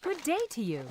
Good day to you.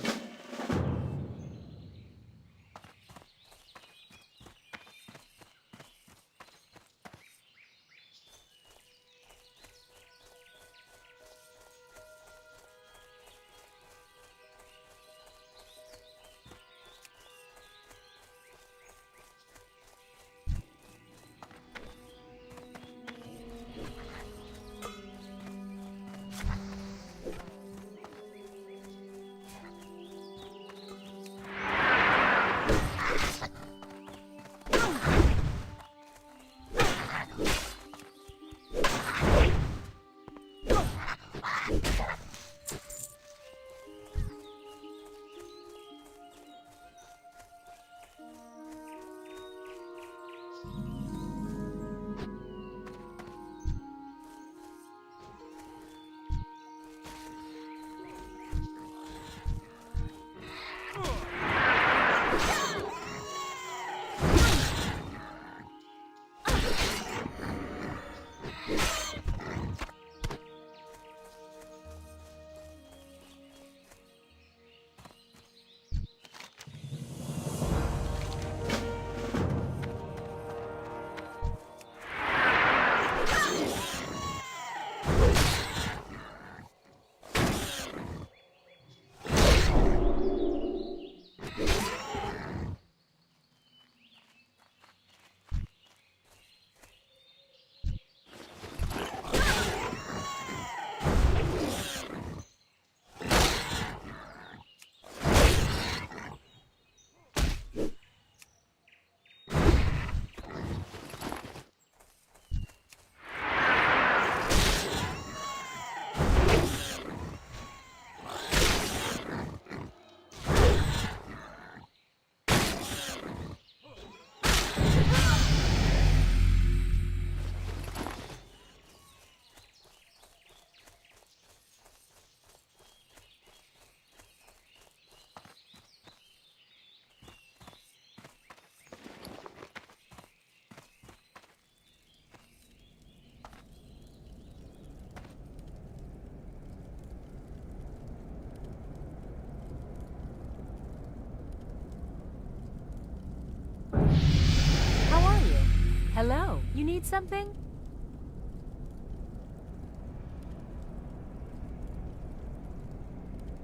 Hello, you need something?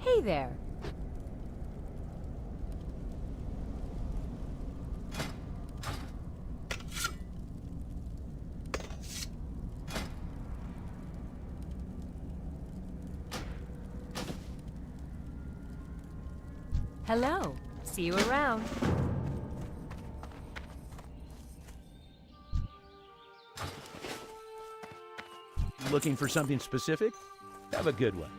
Hey there. Hello, see you around. Looking for something specific? Have a good one.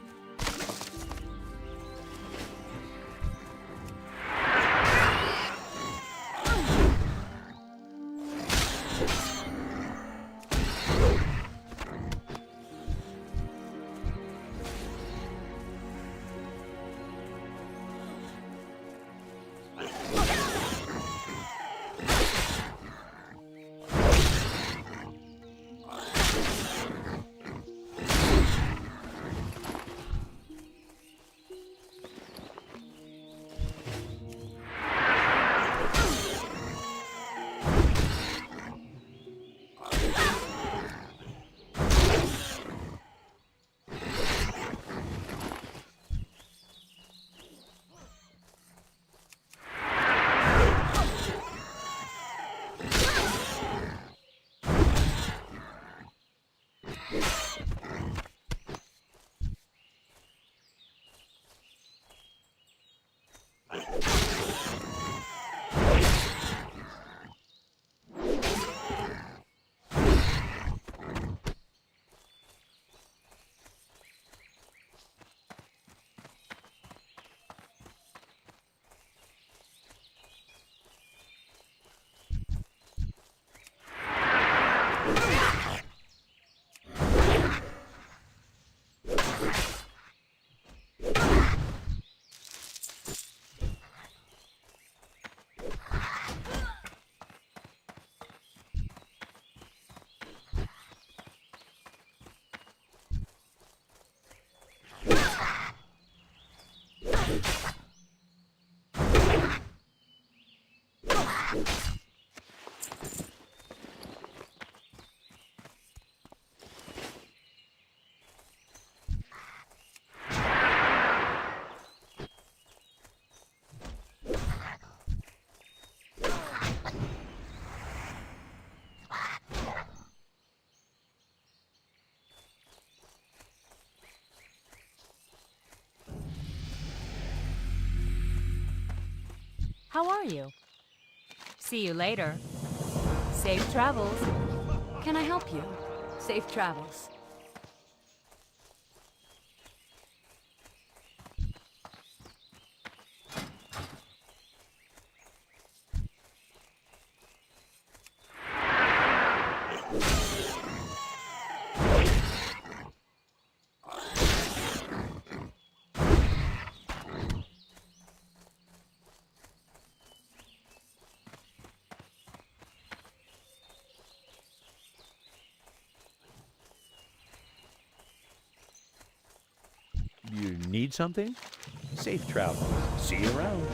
How are you? See you later. Safe travels. Can I help you? Safe travels. You need something? Safe travel. See you around.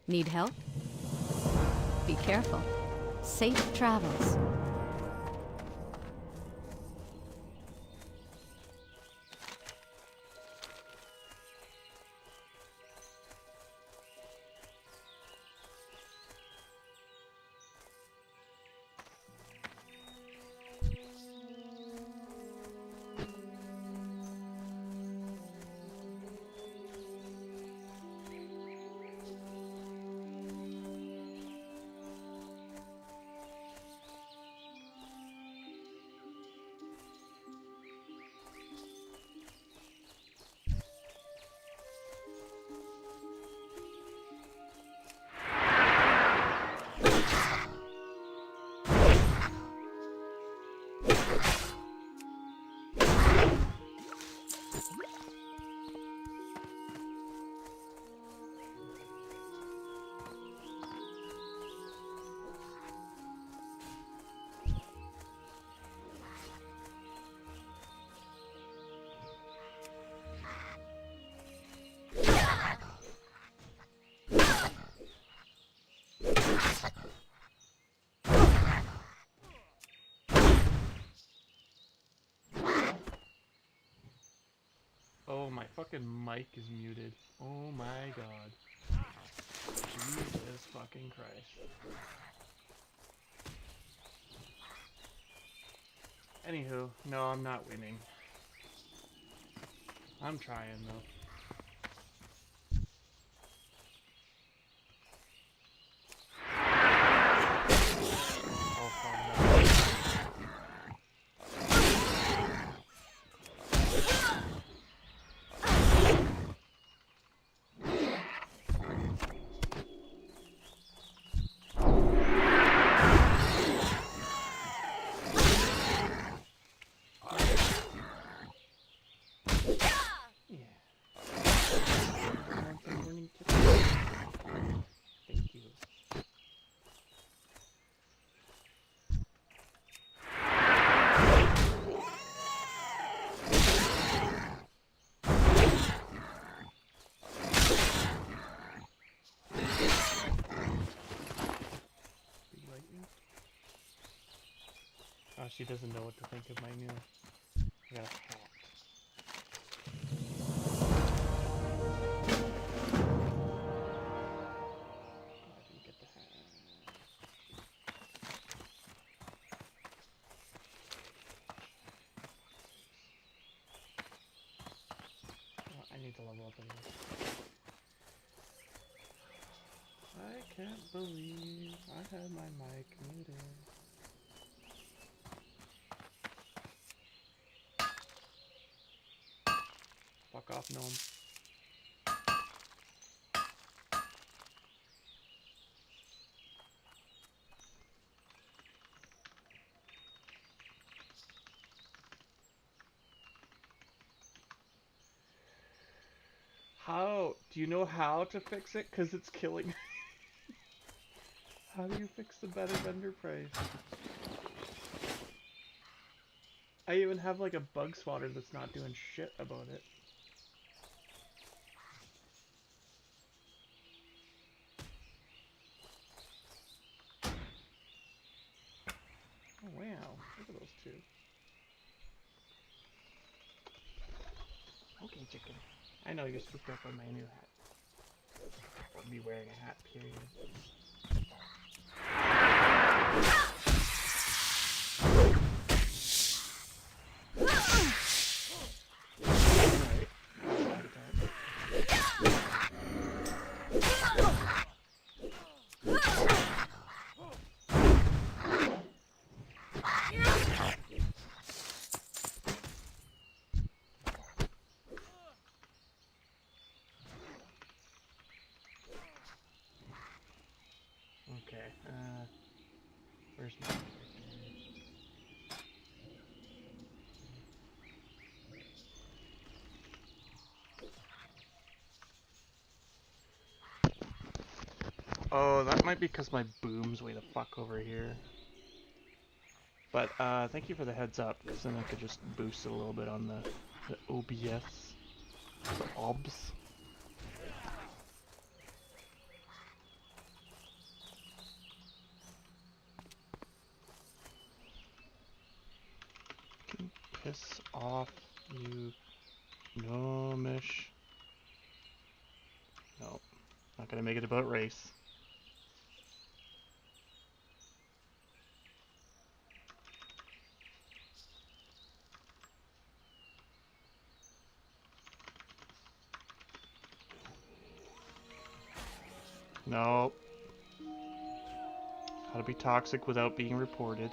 Need help? Be careful. Safe travels. my fucking mic is muted. Oh my god. Jesus fucking Christ. Anywho, no, I'm not winning. I'm trying though. Oh fuck no. Thank you. Big lightning. Oh, she doesn't know what to think of my new. I got a hat. Oh, I didn't get the hat. Oh, I need to level up anyway. I can't believe I had my mic muted. Fuck off, gnome. How? Do you know how to fix it? Because it's killing me. How do you fix the better vendor price? I even have like a bug swatter that's not doing shit about it. Oh wow, look at those two. Okay, chicken. I know you're spooked up on my new hat. I'll be wearing a hat, period. Okay, where's my character? Oh, that might be because my boom's way the fuck over here. But, thank you for the heads up, because then I could just boost it a little bit on the OBS. The OBS. Piss off, you gnomish. No, not gonna make it about race. No. How to be toxic without being reported.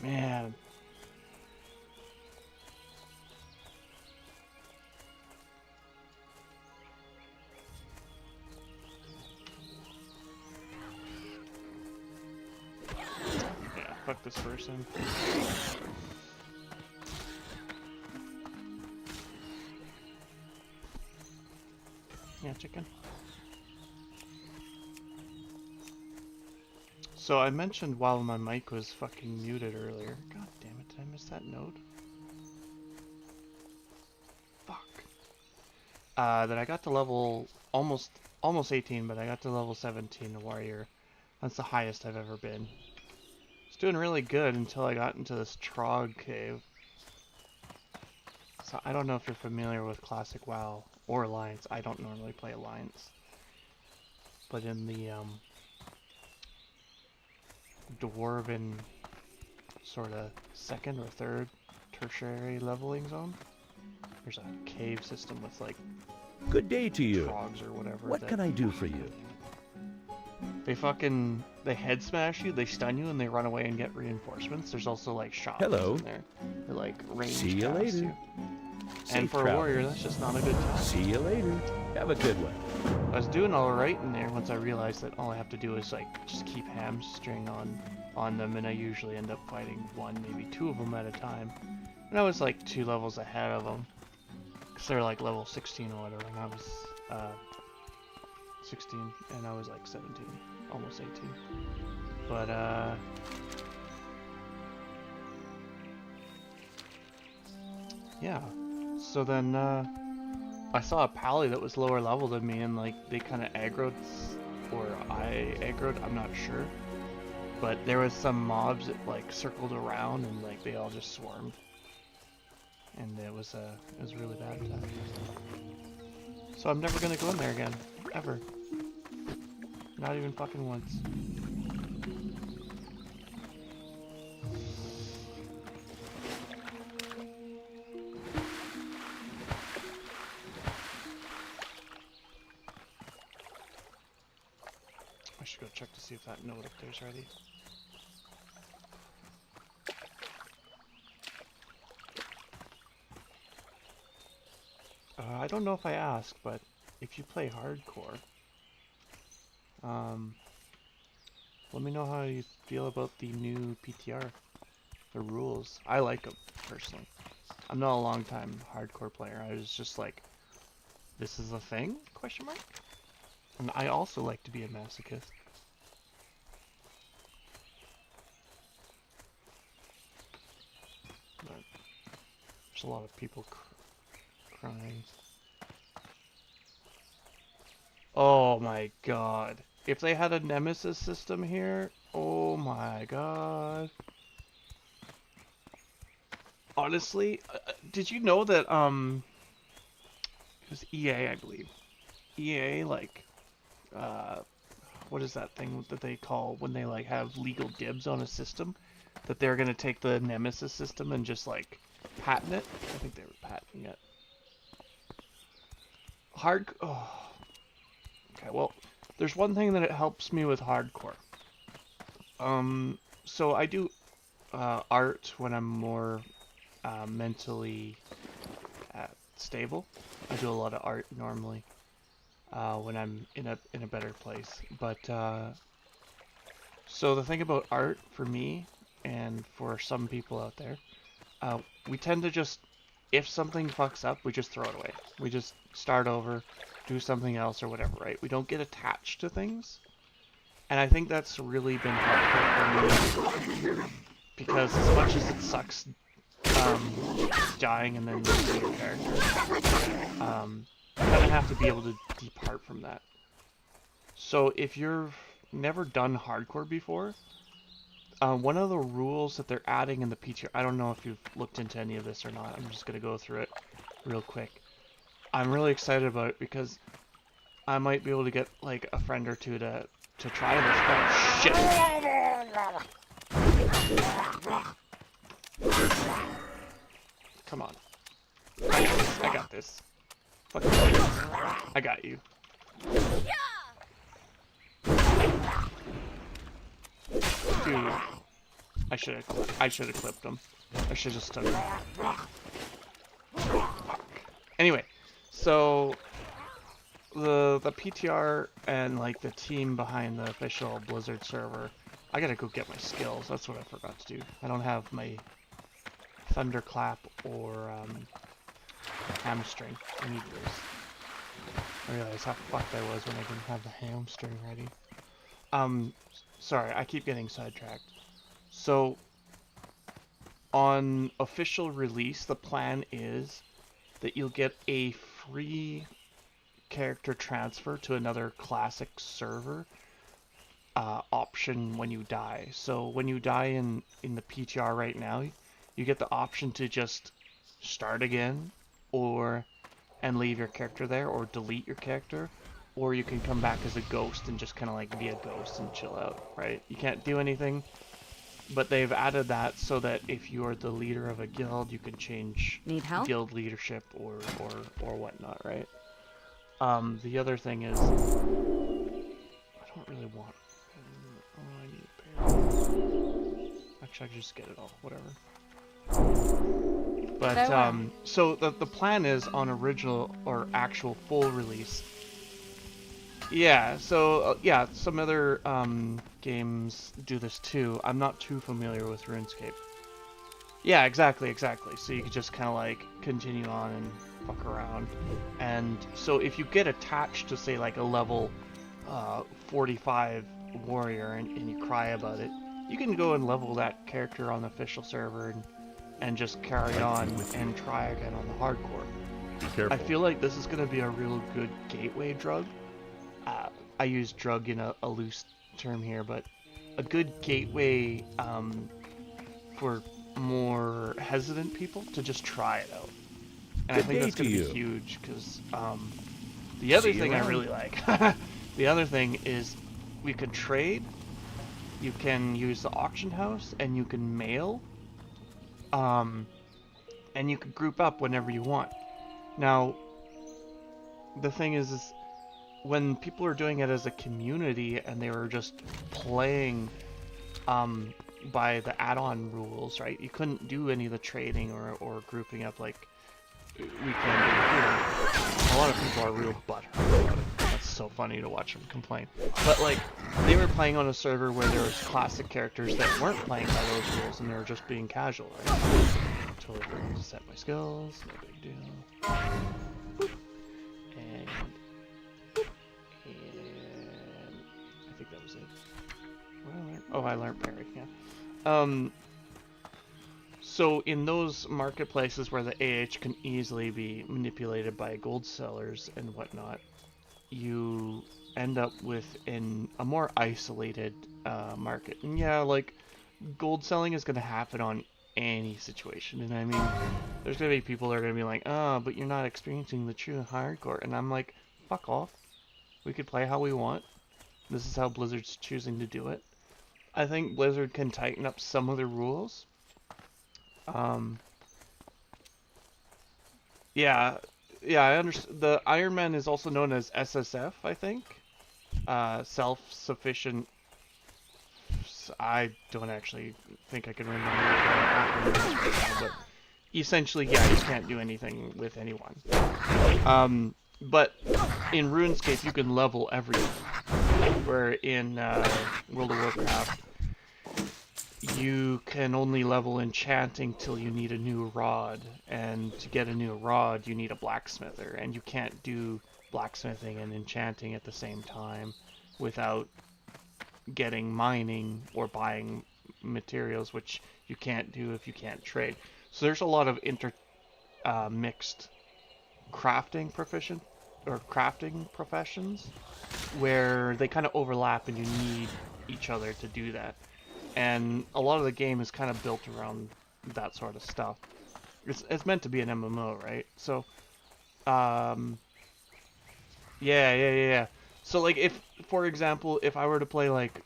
Man. Yeah, fuck this person. Yeah, chicken. So I mentioned while my mic was fucking muted earlier. God damn it, did I miss that note? that I got to level almost 18, but I got to level 17 warrior. That's the highest I've ever been. It's doing really good until I got into this Trog cave. So I don't know if you're familiar with Classic WoW or Alliance. I don't normally play Alliance. But in the Dwarven sort of second or third tertiary leveling zone, there's a cave system with like Good day to you. Trogs or whatever. What can I do for you? They head smash you, they stun you, and they run away and get reinforcements. There's also like shots Hello. in there. They're like range See you past later. you. Safe And for a travels. warrior, that's just not a good time. See you later. Have a good one. I was doing alright in there once I realized that all I have to do is like just keep hamstring on them, and I usually end up fighting one, maybe two of them at a time. And I was like 2 levels ahead of them. Because they're like level 16 or whatever, and I was 16, and I was like 17, almost 18. But yeah. So then I saw a pally that was lower level than me, and like they kind of aggroed, or I aggroed, I'm not sure. But there was some mobs that like circled around, and like they all just swarmed. And it was really bad attack. So I'm never gonna go in there again, ever. Not even fucking once. I should go check to see if that note up there's ready. I don't know if I asked, but if you play hardcore, let me know how you feel about the new PTR, the rules. I like them, personally. I'm not a long-time hardcore player. I was just like, this is a thing? Question mark? And I also like to be a masochist. But there's a lot of people crying. Oh my god. If they had a nemesis system here, oh my god. Honestly, did you know that, it was EA, I believe. EA, like, what is that thing that they call when they, like, have legal dibs on a system? That they're gonna take the nemesis system and just, like, patent it? I think they were patenting it. Oh. Okay, well, there's one thing that it helps me with hardcore. So I do art when I'm more mentally stable. I do a lot of art normally when I'm in a better place. But so the thing about art for me and for some people out there, we tend to just, if something fucks up, we just throw it away. We just start over, do something else or whatever, right? We don't get attached to things. And I think that's really been helpful for me. Because as much as it sucks dying and then losing your character, you kind of have to be able to depart from that. So if you've never done hardcore before, one of the rules that they're adding in the PTR, I don't know if you've looked into any of this or not, I'm just going to go through it real quick. I'm really excited about it because I might be able to get like a friend or two to try this. Oh, shit! Come on. I got this. Fuck you. I got you. Dude. I should have clipped him. I should have stuck him. Fuck. Anyway, so the PTR and like the team behind the official Blizzard server, I gotta go get my skills. That's what I forgot to do. I don't have my thunderclap or hamstring. I need those. I realized how fucked I was when I didn't have the hamstring ready. Sorry, I keep getting sidetracked. So, on official release, the plan is that you'll get a free character transfer to another classic server option when you die. So when you die in the PTR right now, you get the option to just start again, and leave your character there, or delete your character, or you can come back as a ghost and just kind of like be a ghost and chill out, right? You can't do anything, but they've added that so that if you are the leader of a guild, you can change Need help? guild leadership or whatnot, right? The other thing is, I don't really want. Oh, I need a pair. Actually, I can just get it all. Whatever. But Farewell. so the plan is on original or actual full release. Yeah. So yeah, some other games do this too. I'm not too familiar with RuneScape. Yeah, exactly. So you could just kind of like continue on and fuck around. And so if you get attached to say like a level 45 warrior and you cry about it, you can go and level that character on the official server and just carry on and try again on the hardcore. Be careful. I feel like this is going to be a real good gateway drug. I use drug in a loose term here, but a good gateway for more hesitant people to just try it out. And I think that's going to be huge, because the other thing I really like, the other thing is we could trade, you can use the auction house, and you can mail, and you can group up whenever you want. Now, the thing is when people are doing it as a community and they were just playing by the add-on rules, right? You couldn't do any of the trading or grouping up like we can do here. A lot of people are real butthurt about it. That's so funny to watch them complain. But like, they were playing on a server where there was classic characters that weren't playing by those rules and they were just being casual, right? Totally forgot to set my skills, no big deal. And I think that was it. What did I learn? Oh, I learned parry, yeah. So in those marketplaces where the AH can easily be manipulated by gold sellers and whatnot, you end up with a more isolated market. And yeah, like, gold selling is going to happen on any situation. And I mean, there's going to be people that are going to be like, oh, but you're not experiencing the true hardcore. And I'm like, fuck off. We could play how we want. This is how Blizzard's choosing to do it. I think Blizzard can tighten up some of the rules. Yeah, I understand. The Iron Man is also known as SSF, I think. Self-sufficient. I don't actually think I can remember what the acronym is right now, but essentially, yeah, you can't do anything with anyone. But in RuneScape, you can level everything. Where in World of Warcraft, you can only level enchanting till you need a new rod, and to get a new rod you need a blacksmither, and you can't do blacksmithing and enchanting at the same time without getting mining or buying materials, which you can't do if you can't trade. So there's a lot of mixed crafting professions where they kind of overlap and you need each other to do that. And a lot of the game is kind of built around that sort of stuff. It's meant to be an MMO, right? So, yeah. So, like, if, for example, if I were to play, like,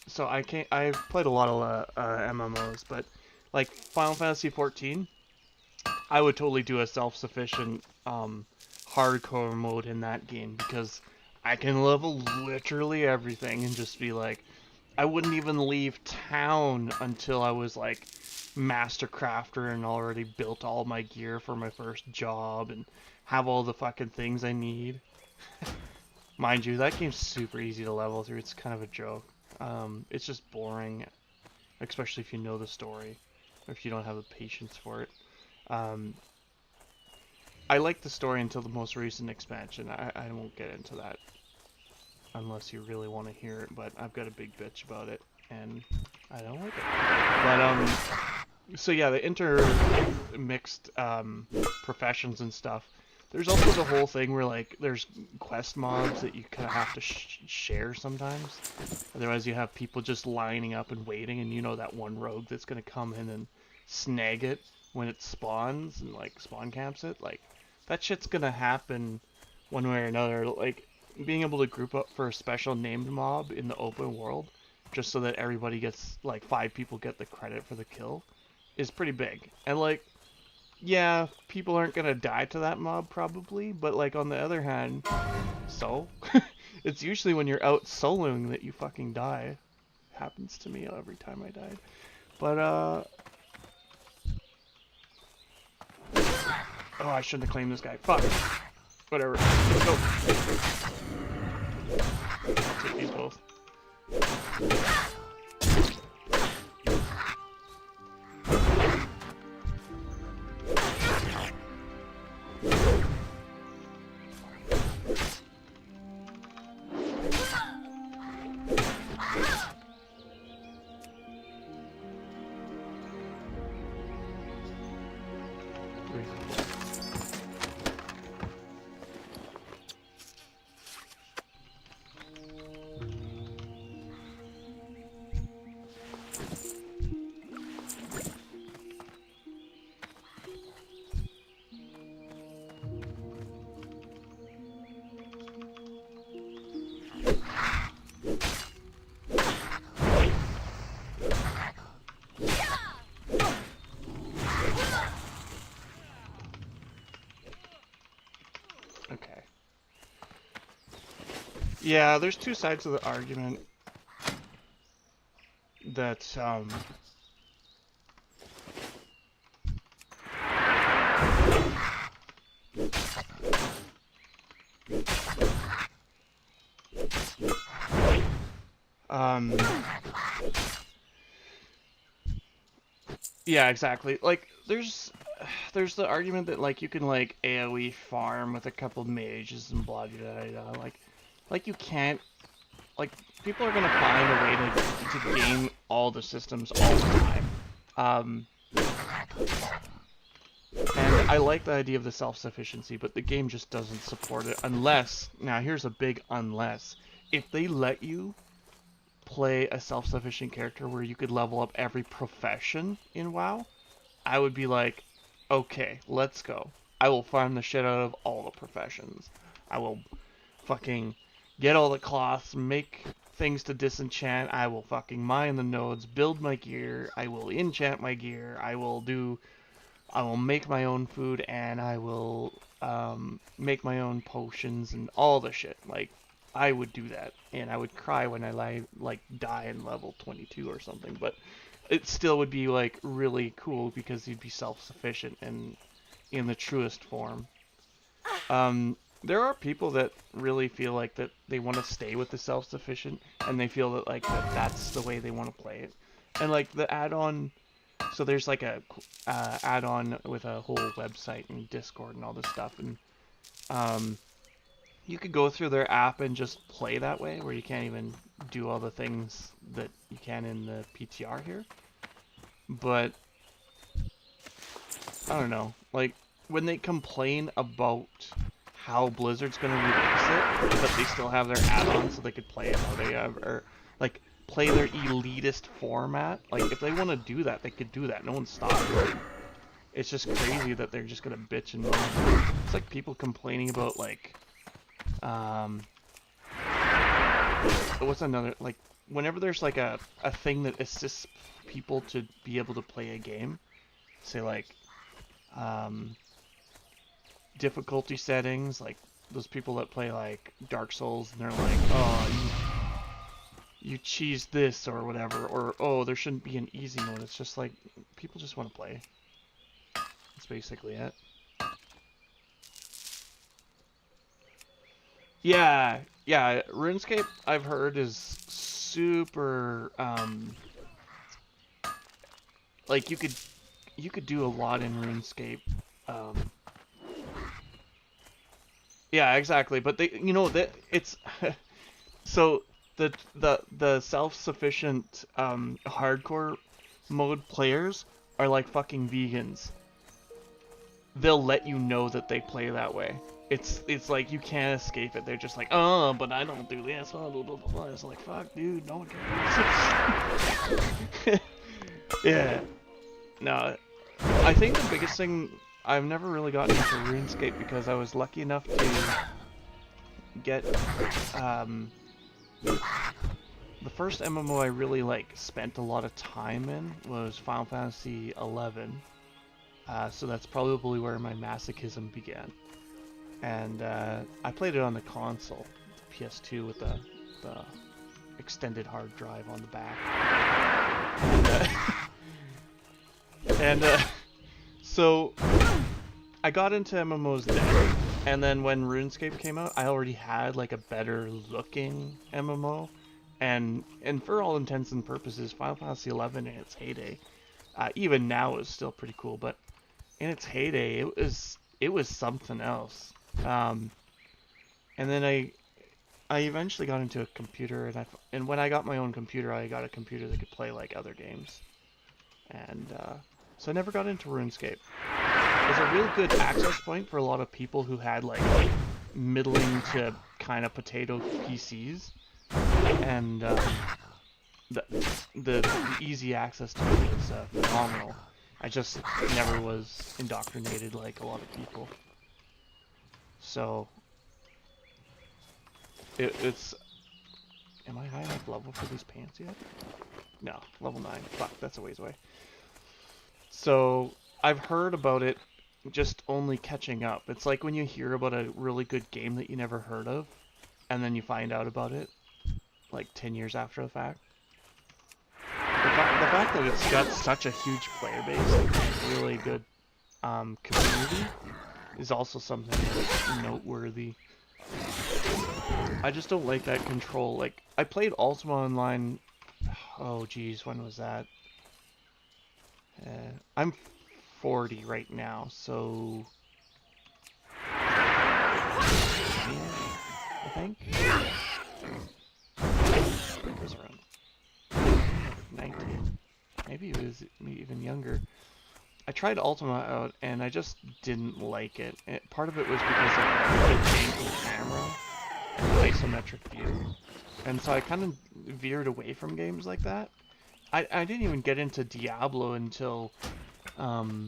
so I've played a lot of MMOs, but, like, Final Fantasy XIV, I would totally do a self-sufficient, hardcore mode in that game, because I can level literally everything and just be like, I wouldn't even leave town until I was like master crafter and already built all my gear for my first job and have all the fucking things I need. Mind you, that game's super easy to level through. It's kind of a joke. It's just boring, especially if you know the story or if you don't have the patience for it. I like the story until the most recent expansion. I won't get into that unless you really want to hear it, but I've got a big bitch about it, and I don't like it. But, so yeah, the intermixed professions and stuff. There's also the whole thing where like there's quest mobs that you kind of have to share sometimes. Otherwise, you have people just lining up and waiting, and you know that one rogue that's gonna come in and snag it when it spawns and like spawn camps it. Like that shit's gonna happen one way or another. Like being able to group up for a special named mob in the open world, just so that everybody gets like 5 people get the credit for the kill, is pretty big. And like, yeah, people aren't gonna die to that mob probably, but like on the other hand, so it's usually when you're out soloing that you fucking die. Happens to me every time I died. But oh, I shouldn't have claimed this guy. Fuck. Whatever. Let's go. I'll take these both. Okay. Yeah, there's two sides of the argument that, yeah, exactly. Like, there's the argument that, like, you can, like, AoE farm with a couple mages and blah, blah, blah, blah. Like, you can't, like, people are gonna find a way to game all the systems all the time. And I like the idea of the self-sufficiency, but the game just doesn't support it unless, now here's a big unless, if they let you play a self-sufficient character where you could level up every profession in WoW, I would be like, okay, let's go. I will farm the shit out of all the professions. I will fucking get all the cloths, make things to disenchant. I will fucking mine the nodes, build my gear. I will enchant my gear. I will make my own food, and I will make my own potions and all the shit. Like, I would do that, and I would cry when I die in level 22 or something, but it still would be like really cool because you'd be self-sufficient and in the truest form. There are people that really feel like that they want to stay with the self-sufficient, and they feel that like that's the way they want to play it. And like the add-on, so there's like a add-on with a whole website and Discord and all this stuff, and you could go through their app and just play that way, where you can't even do all the things that you can in the PTR here. But I don't know, like when they complain about how Blizzard's gonna release it, but they still have their add-on so they could play it how they have, or like play their elitist format. Like if they want to do that, they could do that. No one's stopping them. It's just crazy that they're just gonna bitch and moan. It's like people complaining about like, what's another, like whenever there's like a thing that assists people to be able to play a game, say like difficulty settings, like those people that play like Dark Souls and they're like, oh, you cheese this or whatever, or oh, there shouldn't be an easy mode. It's just like people just want to play. That's basically it. Yeah, RuneScape I've heard is super like you could do a lot in RuneScape. Yeah, exactly. But they, you know, that it's so the self-sufficient hardcore mode players are like fucking vegans. they'll let you know that they play that way. It's like you can't escape it. They're just like, oh, but I don't do this. Oh, blah, blah, blah, blah. It's like, fuck, dude, no one cares. Yeah. No, I think the biggest thing, I've never really gotten into RuneScape because I was lucky enough to get the first MMO I really like spent a lot of time in was Final Fantasy 11. So that's probably where my masochism began. And I played it on the console, PS2, with the extended hard drive on the back. And so I got into MMOs then, and then when RuneScape came out, I already had like a better looking MMO, and for all intents and purposes, Final Fantasy 11 in its heyday, even now is still pretty cool, but in its heyday, it was something else. And then I eventually got into a computer, and when I got my own computer, I got a computer that could play like other games, and so I never got into RuneScape. It was a real good access point for a lot of people who had like middling to kind of potato PCs, and the easy access to it was phenomenal. I just never was indoctrinated like a lot of people. So it's... Am I high enough level for these pants yet? No, level 9. Fuck, that's a ways away. So I've heard about it, just only catching up. It's like when you hear about a really good game that you never heard of, and then you find out about it like 10 years after the fact. The fact that it's got such a huge player base and really good community is also something that's noteworthy. I just don't like that control. Like, I played Ultima Online, oh geez, when was that? I'm 40 right now, so... I think? It was around 19. Maybe it was even younger. I tried Ultima out, and I just didn't like it. Part of it was because of the janky camera and the isometric view. And so I kind of veered away from games like that. I didn't even get into Diablo until I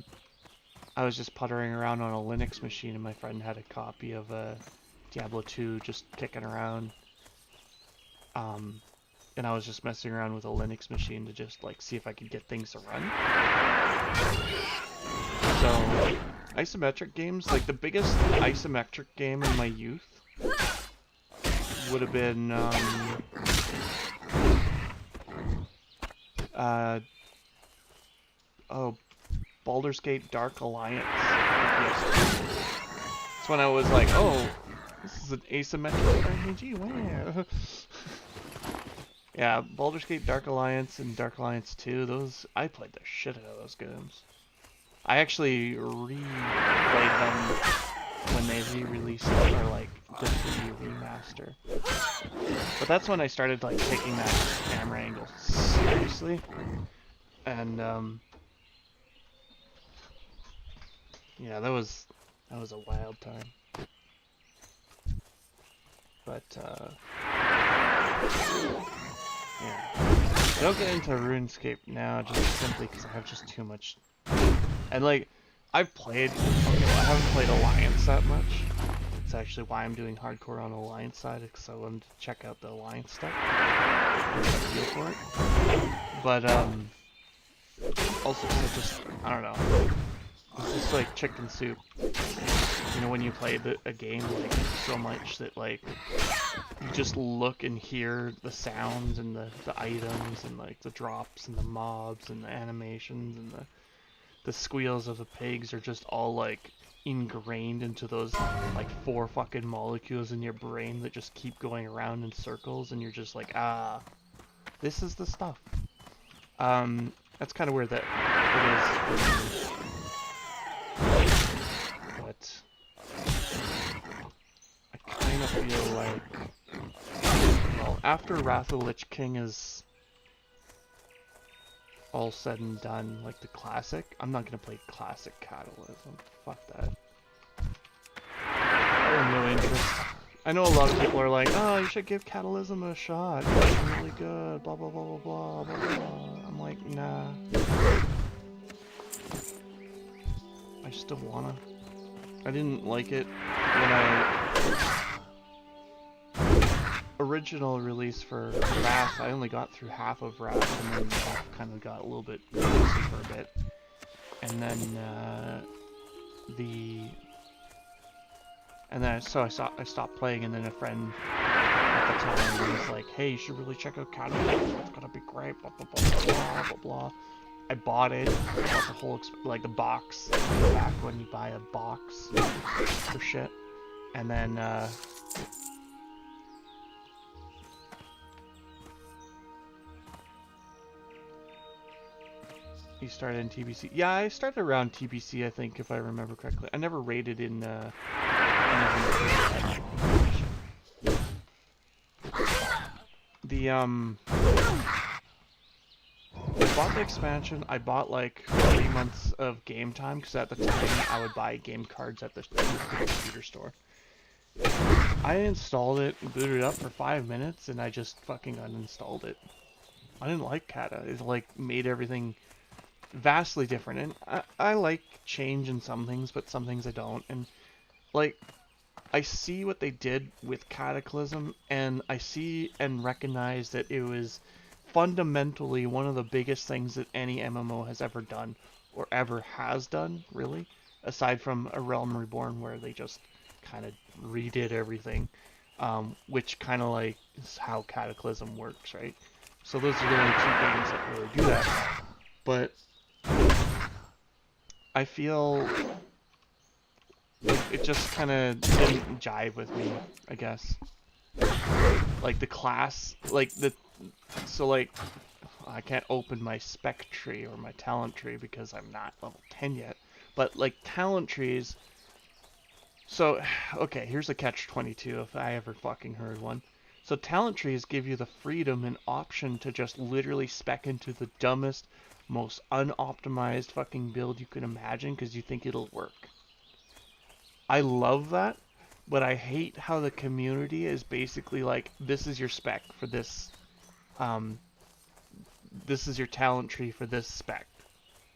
was just puttering around on a Linux machine, and my friend had a copy of Diablo 2 just kicking around. And I was just messing around with a Linux machine to just like see if I could get things to run. So, isometric games, like the biggest isometric game in my youth would have been Baldur's Gate Dark Alliance. That's when I was like, oh, this is an asymmetric RPG, wow. Yeah, Baldur's Gate Dark Alliance and Dark Alliance 2, those, I played the shit out of those games. I actually replayed them when they re-released them, or like the 3D remaster. But that's when I started like taking that camera angle seriously. And yeah, that was a wild time. But yeah. I don't get into RuneScape now just simply because I have just too much. And like, I've played, okay, well, I haven't played Alliance that much. It's actually why I'm doing hardcore on the Alliance side, because I wanted to check out the Alliance stuff. And get a feel for it. But also because I don't know. It's just like chicken soup. You know, when you play a game like so much that like you just look and hear the sounds and the items and like the drops and the mobs and the animations and the squeals of the pigs are just all like ingrained into those like 4 fucking molecules in your brain that just keep going around in circles, and you're just like, ah, this is the stuff. That's kind of where it is. But I kind of feel like, well, after Wrath of the Lich King is all said and done, like the classic, I'm not gonna play classic Catalysm. Fuck that. I have no interest. I know a lot of people are like, oh, you should give Catalysm a shot. It's really good. Blah blah blah blah blah blah blah. I'm like, nah. I just don't wanna. I didn't like it when original release for Wrath. I only got through half of Wrath, and then kind of got a little bit crazy for a bit. And then so I stopped playing, and then a friend at the time was like, "Hey, you should really check out Catalysm. It's gonna be great." Blah blah blah blah blah blah. I bought it. I bought the whole like the box. Back when you buy a box for shit, and then you started in TBC. Yeah, I started around TBC, I think, if I remember correctly. I never raided in. I bought the expansion. I bought like 3 months of game time because at the time I would buy game cards at the computer store. I installed it, booted it up for 5 minutes, and I just fucking uninstalled it. I didn't like Kata. It like made everything vastly different, and I like change in some things, but some things I don't. And like, I see what they did with Cataclysm, and I see and recognize that it was fundamentally one of the biggest things that any MMO has ever done, or ever has done, really, aside from A Realm Reborn, where they just kind of redid everything, which kind of like is how Cataclysm works, right? So those are the only 2 games that really do that. But I feel like it just kind of didn't jive with me, I guess. Like the class, like so like, I can't open my spec tree or my talent tree because I'm not level 10 yet. But like talent trees, so, okay, here's a catch-22 if I ever fucking heard one. So talent trees give you the freedom and option to just literally spec into the dumbest, most unoptimized fucking build you can imagine because you think it'll work. I love that, but I hate how the community is basically like, this is your spec for this, this is your talent tree for this spec,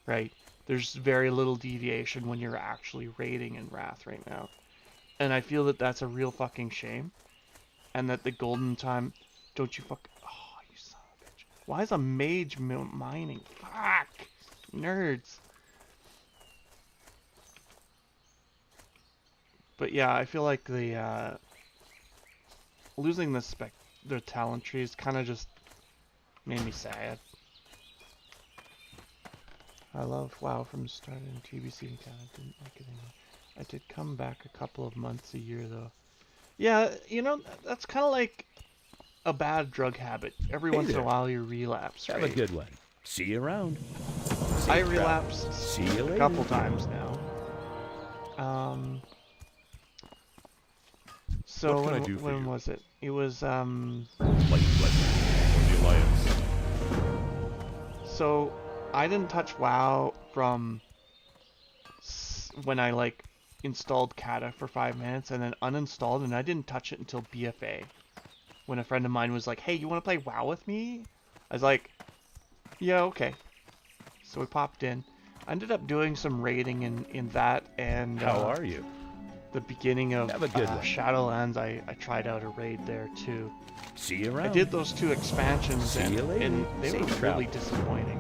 right? There's very little deviation when you're actually raiding in Wrath right now. And I feel that that's a real fucking shame. And that the golden time, don't you fuck, oh, you son of a bitch. Why is a mage mining? Fuck! Nerds. But yeah, I feel like the, losing the talent trees kind of just made me sad. I love WoW from the start in TBC and kind of didn't like it anymore. I did come back a couple of months a year though. Yeah, you know, that's kind of like a bad drug habit. Every once in a while you relapse, right? Have a good one. See you around. I relapsed See you later. a couple times now. So What can I do for when you? was it? It was Like the Alliance. So I didn't touch WoW from when I like installed Kata for 5 minutes and then uninstalled, and I didn't touch it until BFA. When a friend of mine was like, "Hey, you want to play WoW with me?" I was like, "Yeah, okay." So we popped in. I ended up doing some raiding in that, and How are you? the beginning of Have a good one. Shadowlands, I tried out a raid there too. See you around. I did those 2 expansions, See you later. and they were Safe really travels. disappointing.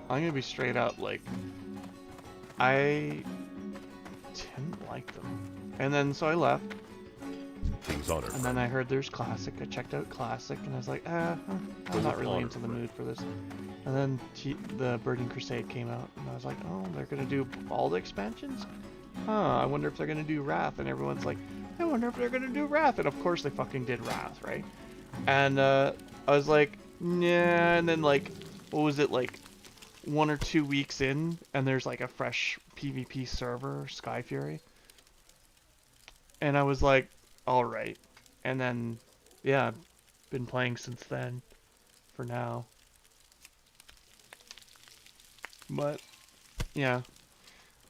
I'm gonna be straight up, like, I didn't like them. And then so I left, Things on her. and then I heard there's Classic. I checked out Classic, and I was like, I'm not really into the mood for this. And then the Burning Crusade came out, and I was like, oh, they're gonna do all the expansions? Huh, I wonder if they're gonna do Wrath. And everyone's like, I wonder if they're gonna do Wrath. And of course they fucking did Wrath, right? And I was like, nah. And then like, what was it, like 1 or 2 weeks in, and there's like a fresh PvP server, Sky Fury. And I was like, alright. And then, yeah, been playing since then, for now. But yeah,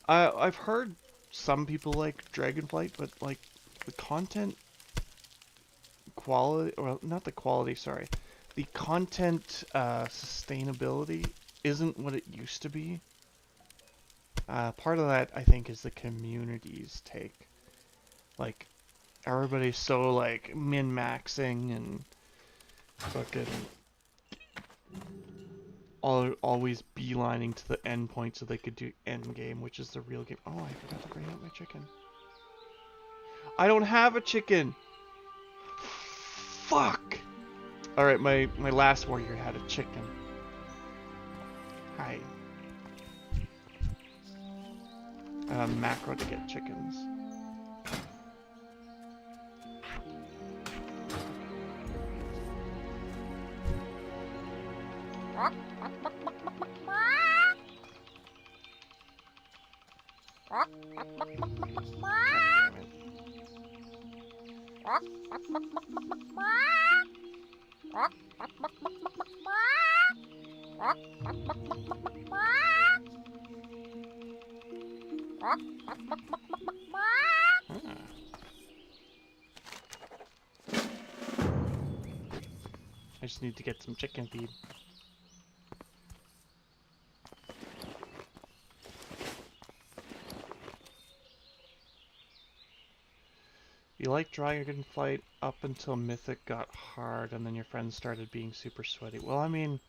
I've heard some people like Dragonflight, but like the content quality, well, not the quality, sorry, the content sustainability isn't what it used to be. Part of that, I think, is the community's take. Like, everybody's so, like, min-maxing and fucking always beelining to the end point so they could do end game, which is the real game. Oh, I forgot to bring out my chicken. I don't have a chicken! Fuck! Alright, my last warrior had a chicken. Hi. I have a macro to get chickens. I just need to get some chicken feed. You liked Dragonflight up until Mythic got hard, and then your friends started being super sweaty. Well, I mean...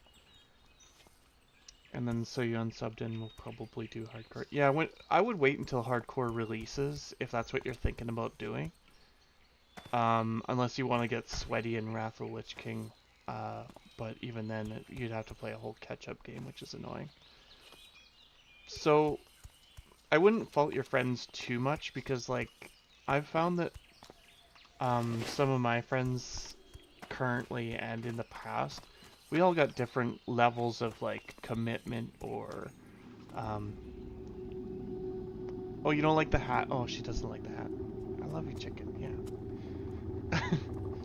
And then so you unsubbed and will probably do hardcore. Yeah, I would wait until hardcore releases, if that's what you're thinking about doing. Unless you want to get sweaty in Wrath of the Lich King. But even then, you'd have to play a whole catch-up game, which is annoying. So, I wouldn't fault your friends too much, because, like, I've found that some of my friends currently and in the past, we all got different levels of, like, commitment or, oh, you don't like the hat? Oh, she doesn't like the hat. I love you, chicken, yeah.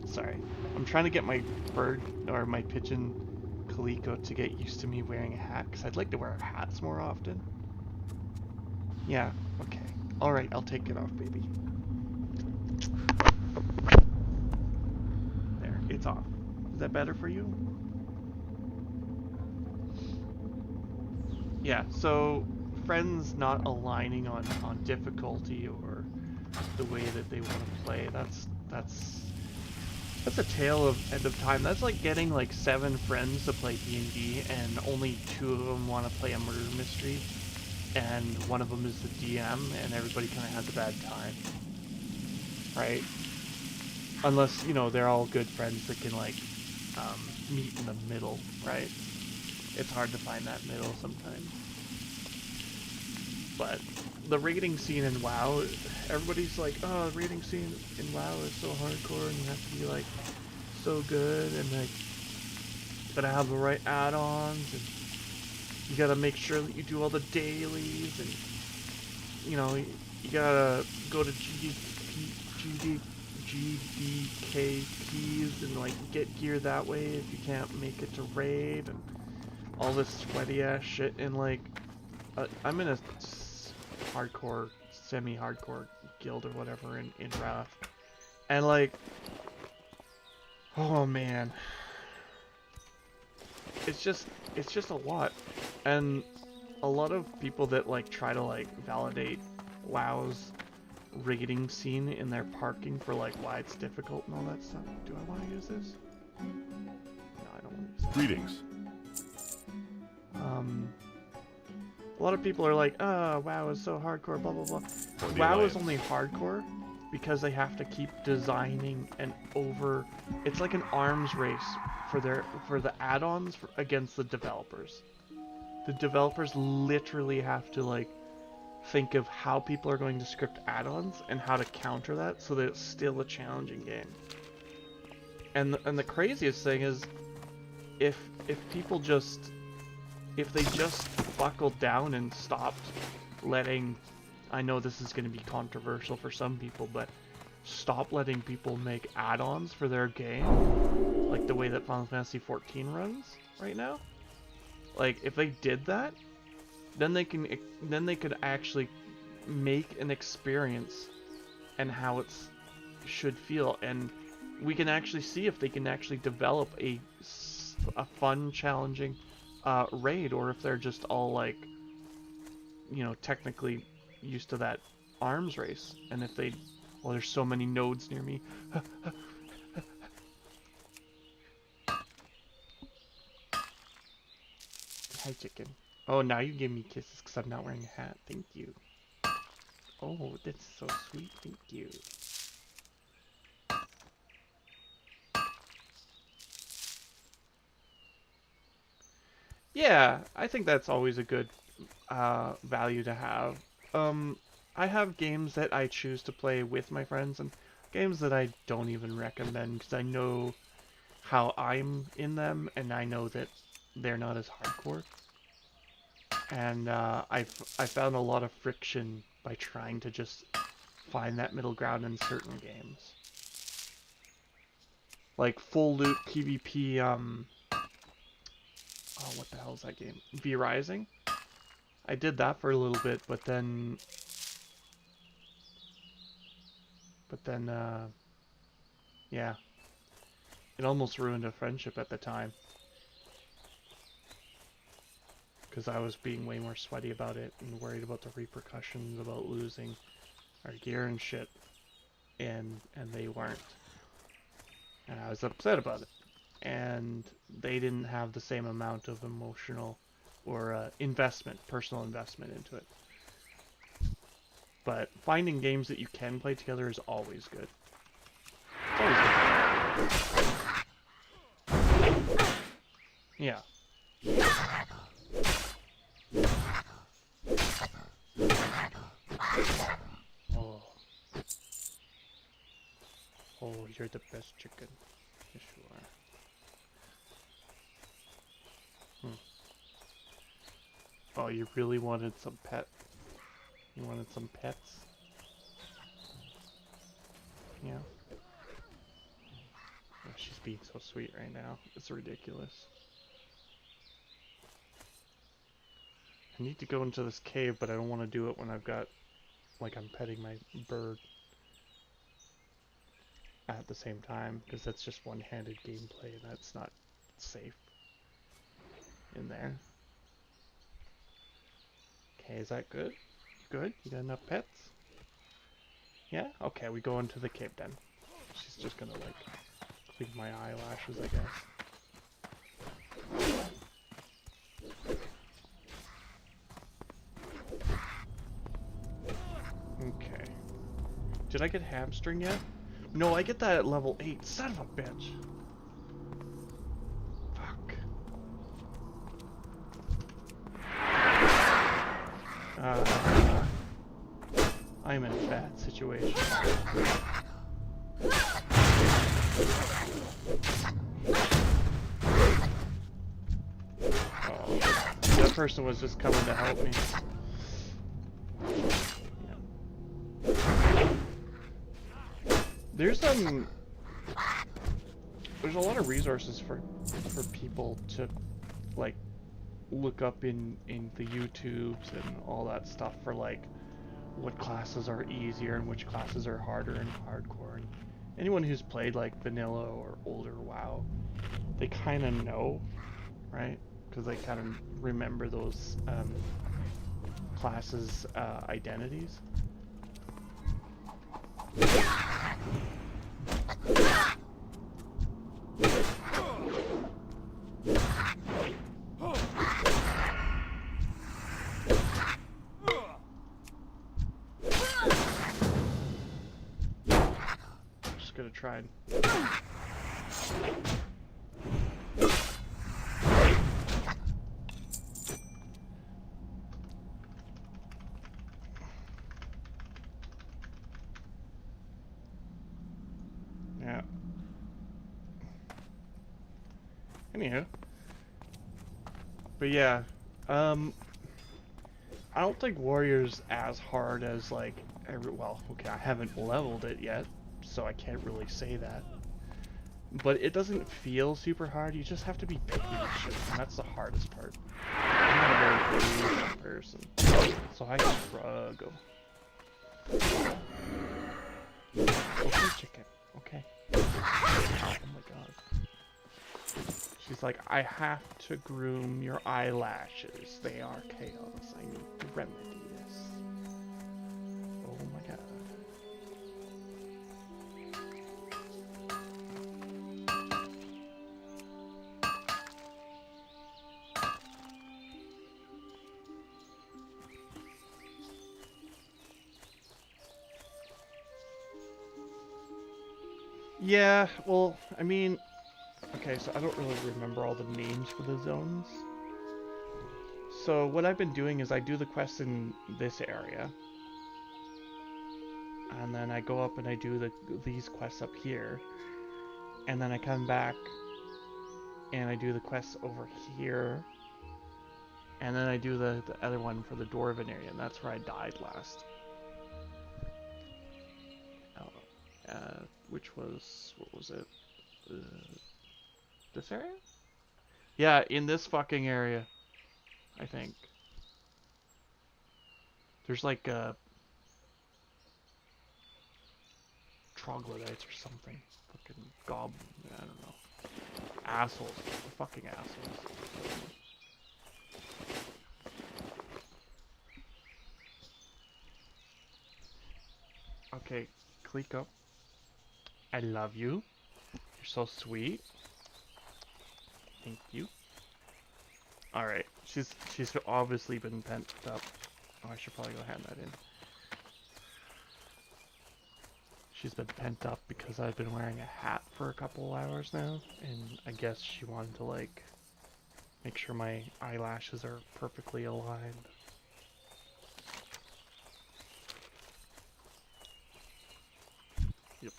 Sorry. I'm trying to get my bird, or my pigeon, Kaliko, to get used to me wearing a hat, because I'd like to wear hats more often. Yeah, okay. Alright, I'll take it off, baby. There, it's off. Is that better for you? Yeah, so friends not aligning on difficulty or the way that they want to play, that's a tale of end of time. That's like getting like 7 friends to play D&D and only 2 of them want to play a murder mystery and one of them is the DM and everybody kind of has a bad time, right? Unless, you know, they're all good friends that can like meet in the middle, right? It's hard to find that middle sometimes. But the raiding scene in WoW, everybody's like, oh, the raiding scene in WoW is so hardcore and you have to be like so good and like gotta have the right add-ons and you gotta make sure that you do all the dailies and you know, you gotta go to GDKPs and like get gear that way if you can't make it to raid and all this sweaty ass shit and like I'm in a hardcore, semi-hardcore guild or whatever in Wrath and like oh man, it's just a lot and a lot of people that like try to like validate WoW's raiding scene in their parking for like why it's difficult and all that stuff. Do I want to use this? No, I don't want to use this. Greetings. A lot of people are like, oh, WoW is so hardcore, blah, blah, blah. But WoW is only hardcore because they have to keep designing and it's like an arms race for the add-ons against the developers. The developers literally have to like think of how people are going to script add-ons and how to counter that so that it's still a challenging game. And the craziest thing is if they just buckled down and stopped letting, I know this is going to be controversial for some people, but stop letting people make add-ons for their game, like the way that Final Fantasy XIV runs right now. Like, if they did that, then they could actually make an experience and how it should feel, and we can actually see if they can actually develop a fun, challenging raid, or if they're just all like, you know, technically used to that arms race. And if they, well, there's so many nodes near me. Hi, chicken. Oh, now you give me kisses because I'm not wearing a hat. Thank you. Oh, that's so sweet. Thank you. Yeah, I think that's always a good value to have. I have games that I choose to play with my friends, and games that I don't even recommend because I know how I'm in them, and I know that they're not as hardcore. And I found a lot of friction by trying to just find that middle ground in certain games. Like full loot PvP, oh, what the hell is that game? V Rising? I did that for a little bit, but then, yeah. It almost ruined a friendship at the time. Because I was being way more sweaty about it and worried about the repercussions about losing our gear and shit. And they weren't. And I was upset about it. And they didn't have the same amount of emotional or personal investment into it. But finding games that you can play together is always good. It's always good. Yeah. Oh. Oh, you're the best chicken. Yes, you are. Oh, you really wanted some pet? You wanted some pets? Yeah. Oh, she's being so sweet right now. It's ridiculous. I need to go into this cave, but I don't want to do it when I've got, like, I'm petting my bird at the same time, because that's just one-handed gameplay, and that's not safe in there. Okay, is that good? Good? You got enough pets? Yeah? Okay, we go into the cave then. She's just gonna, like, clean my eyelashes, I guess. Okay. Did I get hamstring yet? No, I get that at level 8. Son of a bitch. Fuck. I'm in a bad situation. Oh, that person was just coming to help me. There's a lot of resources for people to like look up in the YouTubes and all that stuff for like what classes are easier and which classes are harder and hardcore. And anyone who's played like vanilla or older WoW, they kind of know, right? Because they kind of remember those classes' identities. Just gonna try and yeah. Anywho. But yeah, I don't think Warrior's as hard as like well, okay, I haven't leveled it yet, so I can't really say that. But it doesn't feel super hard. You just have to be picky with shit, and that's the hardest part. I'm not a very patient person, so I struggle. Okay, chicken. Okay. Oh my god. She's like, I have to groom your eyelashes. They are chaos. I need to remedy this. Oh my god. Yeah, well, I mean, okay, so I don't really remember all the names for the zones. So what I've been doing is I do the quests in this area. And then I go up and I do these quests up here. And then I come back and I do the quests over here. And then I do the other one for the Dwarven area, and that's where I died last. Which was, what was it? This area? Yeah, in this fucking area, I think. There's like troglodytes or something. Fucking goblin, I don't know. Assholes. They're fucking assholes. Okay, Kliko. I love you. You're so sweet. Thank you. Alright, she's obviously been pent up. Oh, I should probably go hand that in. She's been pent up because I've been wearing a hat for a couple hours now, and I guess she wanted to, like, make sure my eyelashes are perfectly aligned. Yep.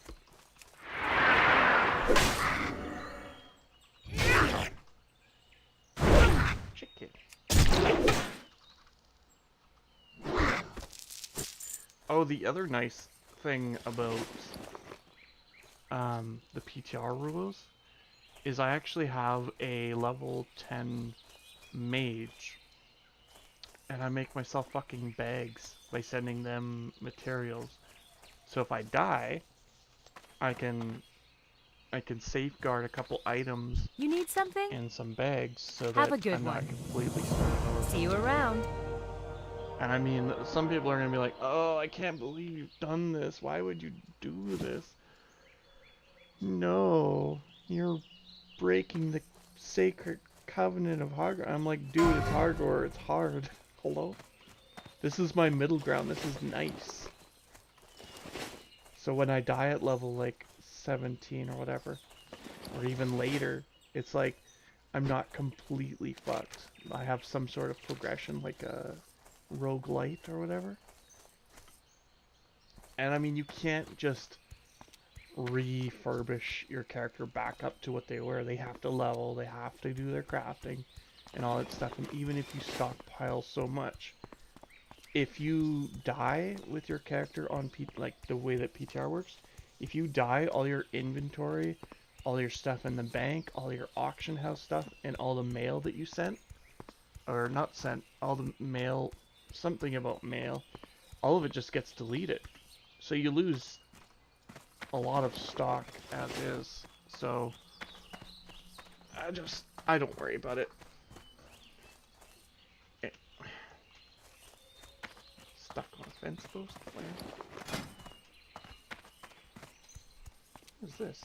Chicken. Oh, the other nice thing about the PTR rules is I actually have a level 10 mage, and I make myself fucking bags by sending them materials. So if I die, I can safeguard a couple items. You need something? And some bags so Have that a good I'm not one. completely starting over. See you around. And I mean, some people are gonna be like, "Oh, I can't believe you've done this. Why would you do this?" No, you're breaking the sacred covenant of Hardcore. I'm like, dude, it's hardcore. It's hard. Hello? This is my middle ground. This is nice. So when I die at level like 17 or whatever, or even later, it's like I'm not completely fucked. I have some sort of progression, like a roguelite or whatever. And I mean, you can't just refurbish your character back up to what they were. They have to level, they have to do their crafting and all that stuff. And even if you stockpile so much, if you die with your character on like the way that PTR works, if you die, all your inventory, all your stuff in the bank, all your auction house stuff, and all the mail that you sent, or not sent, all the mail, something about mail, all of it just gets deleted. So you lose a lot of stock as is. So I don't worry about it. Stuck on a fence post? Where? What is this?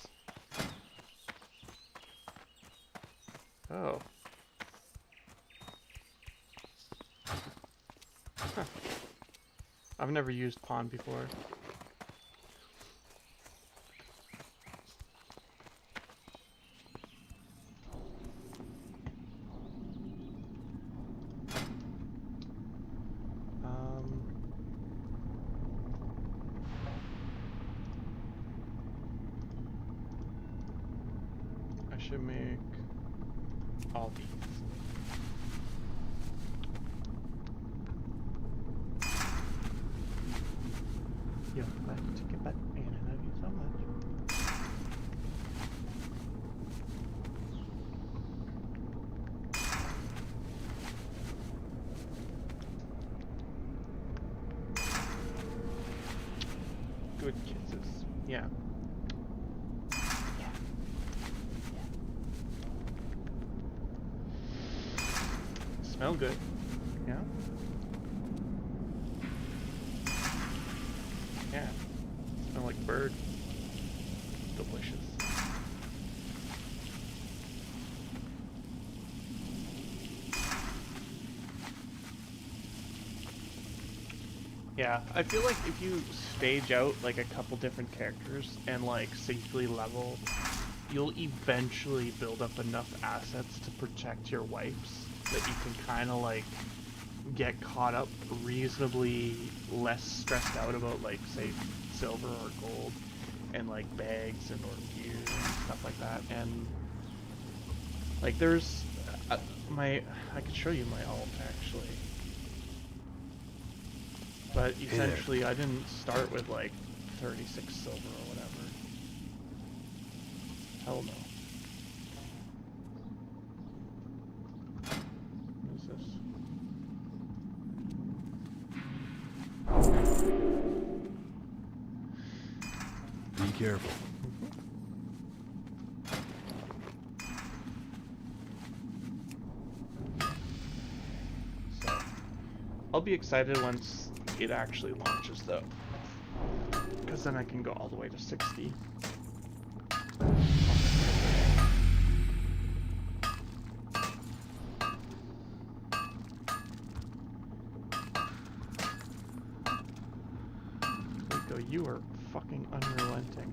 Oh. Huh. I've never used pawn before. I should make all these. You're fat chicken butt, and I love you so much. Yeah. Smell good. Yeah. Yeah. Smell like bird. Delicious. Yeah, I feel like if you stage out like a couple different characters and like safely level, you'll eventually build up enough assets to protect your wipes that you can kind of like get caught up reasonably less stressed out about like say silver or gold and like bags and or gear and stuff like that. And like there's I could show you my alt actually. But essentially, I didn't start with like 36 silver or whatever. Hell no. What is this? Be careful. So, I'll be excited once it actually launches though, because then I can go all the way to 60. Rico, you are fucking unrelenting.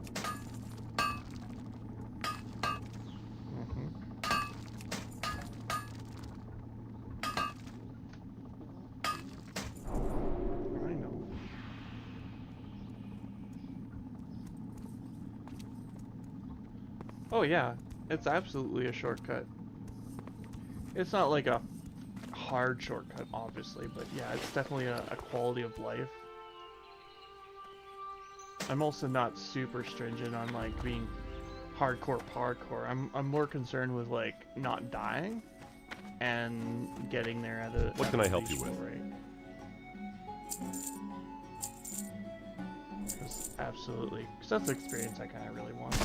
Oh yeah, it's absolutely a shortcut. It's not like a hard shortcut, obviously, but yeah, it's definitely a quality of life. I'm also not super stringent on like being hardcore parkour. I'm more concerned with like not dying and getting there at a What can I help you with? Absolutely, because that's the experience I kind of really want.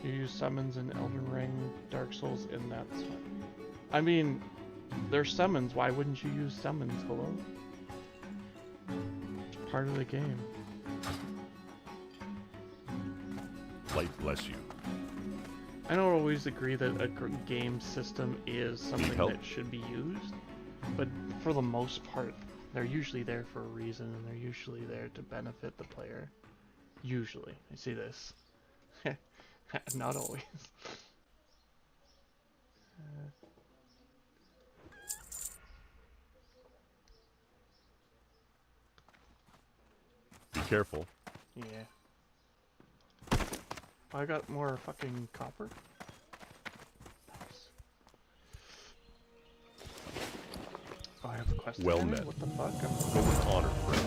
You use summons in Elden Ring, Dark Souls, and that's fine. I mean, they're summons. Why wouldn't you use summons? Hello? It's part of the game. Light bless you. I don't always agree that a game system is something that should be used, but for the most part, they're usually there for a reason, and they're usually there to benefit the player. Usually. I see this. Not always. Be careful. Yeah. Oh, I got more fucking copper. Nice. Oh, I have a quest. Well today? met. What the fuck? Go with honor, friend.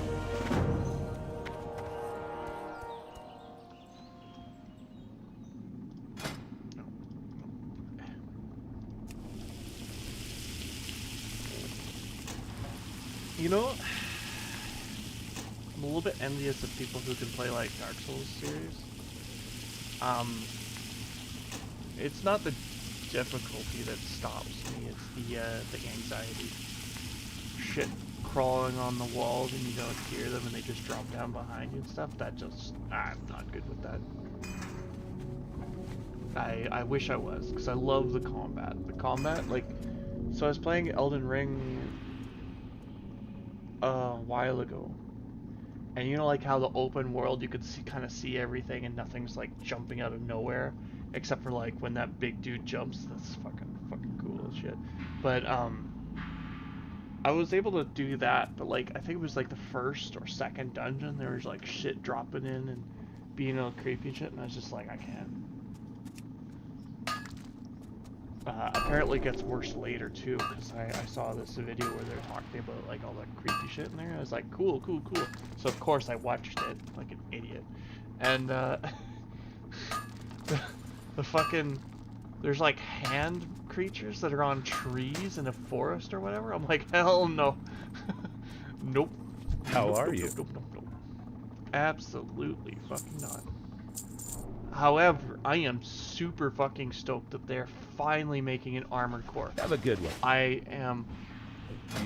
You know, I'm a little bit envious of people who can play like Dark Souls series. It's not the difficulty that stops me, it's the anxiety. Shit crawling on the walls and you don't hear them and they just drop down behind you and stuff, that just, I'm not good with that. I wish I was, because I love the combat. The combat, like, so I was playing Elden Ring a while ago, and you know, like how the open world you could see, kind of see everything and nothing's like jumping out of nowhere except for like when that big dude jumps. That's fucking cool as shit. But I was able to do that, but like I think it was like the first or second dungeon there was like shit dropping in and being all creepy and shit, and I was just like, I can't. Apparently it gets worse later too, because I saw this video where they're talking about like all that creepy shit in there. I was like, cool. So of course I watched it like an idiot, and the fucking, there's like hand creatures that are on trees in a forest or whatever. I'm like, hell no. Nope. How Nope, are nope, you? Nope, nope, nope, nope. Absolutely fucking not. However, I am super fucking stoked that they're finally making an Armored Core. Have a good one. I am...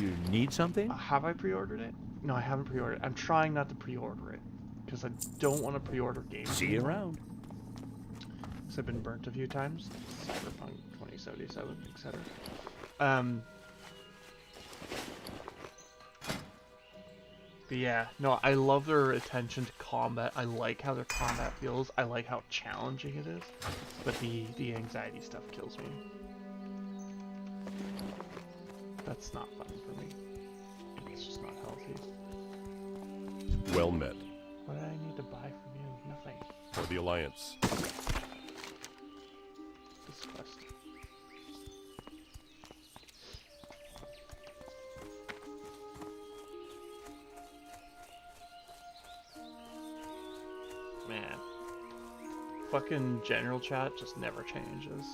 You need something? Have I pre-ordered it? No, I haven't pre-ordered it. I'm trying not to pre-order it. Because I don't want to pre-order games See you around. Because I've been burnt a few times. Cyberpunk 2077, etc. But yeah, no, I love their attention to combat. I like how their combat feels. I like how challenging it is. But the anxiety stuff kills me. That's not fun for me. It's just not healthy. Well met. What do I need to buy from you? Nothing. For the Alliance. This quest. Man. Fucking general chat just never changes.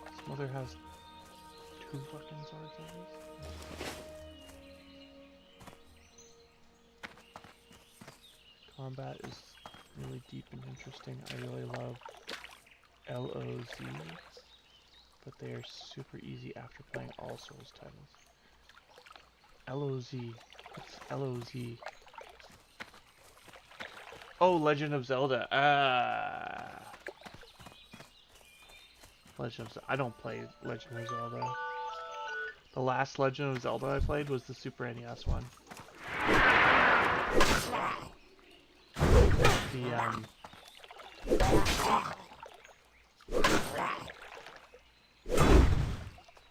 This mother has 2 fucking swords at least. Combat is really deep and interesting. I really love LOZ, but they are super easy after playing all Souls titles. LOZ. What's LOZ? Oh, Legend of Zelda. Legend of Zelda. I don't play Legend of Zelda. The last Legend of Zelda I played was the Super NES one.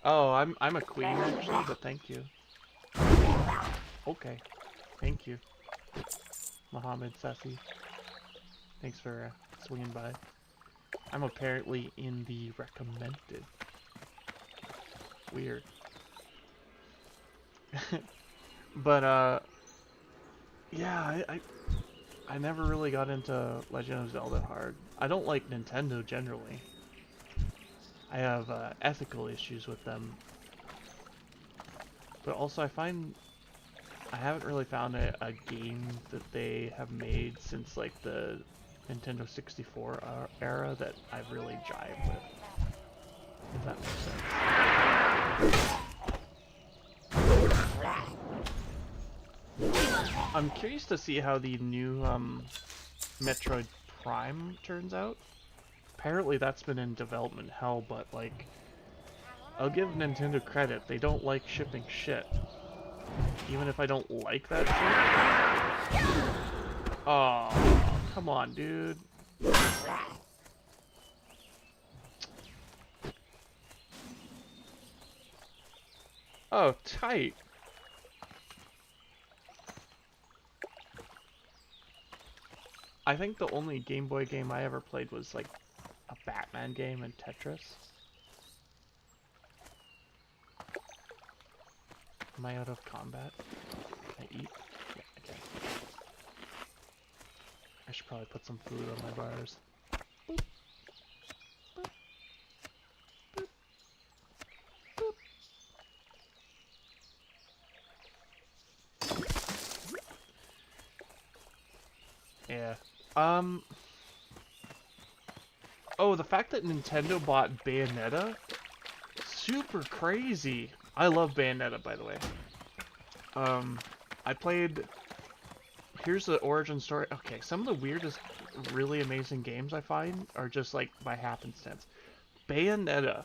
Oh, I'm a queen actually, but thank you. Okay, thank you, Mohammed Sassi. Thanks for swinging by. I'm apparently in the recommended. Weird. But yeah, I never really got into Legend of Zelda hard. I don't like Nintendo generally. I have ethical issues with them. But also I find I haven't really found a game that they have made since like the Nintendo 64 era that I've really jived with. If that makes sense. I'm curious to see how the new Metroid Prime turns out. Apparently that's been in development hell, but like, I'll give Nintendo credit, they don't like shipping shit. Even if I don't like that shit. Oh, come on, dude. Oh, tight. I think the only Game Boy game I ever played was like a Batman game and Tetris. Am I out of combat? Can I eat? Yeah, I can. I should probably put some food on my bars. Boop. Boop. Boop. Boop. Yeah. Oh, the fact that Nintendo bought Bayonetta? Super crazy. I love Bayonetta, by the way. I played... Here's the origin story. Okay, some of the weirdest, really amazing games I find are just like by happenstance. Bayonetta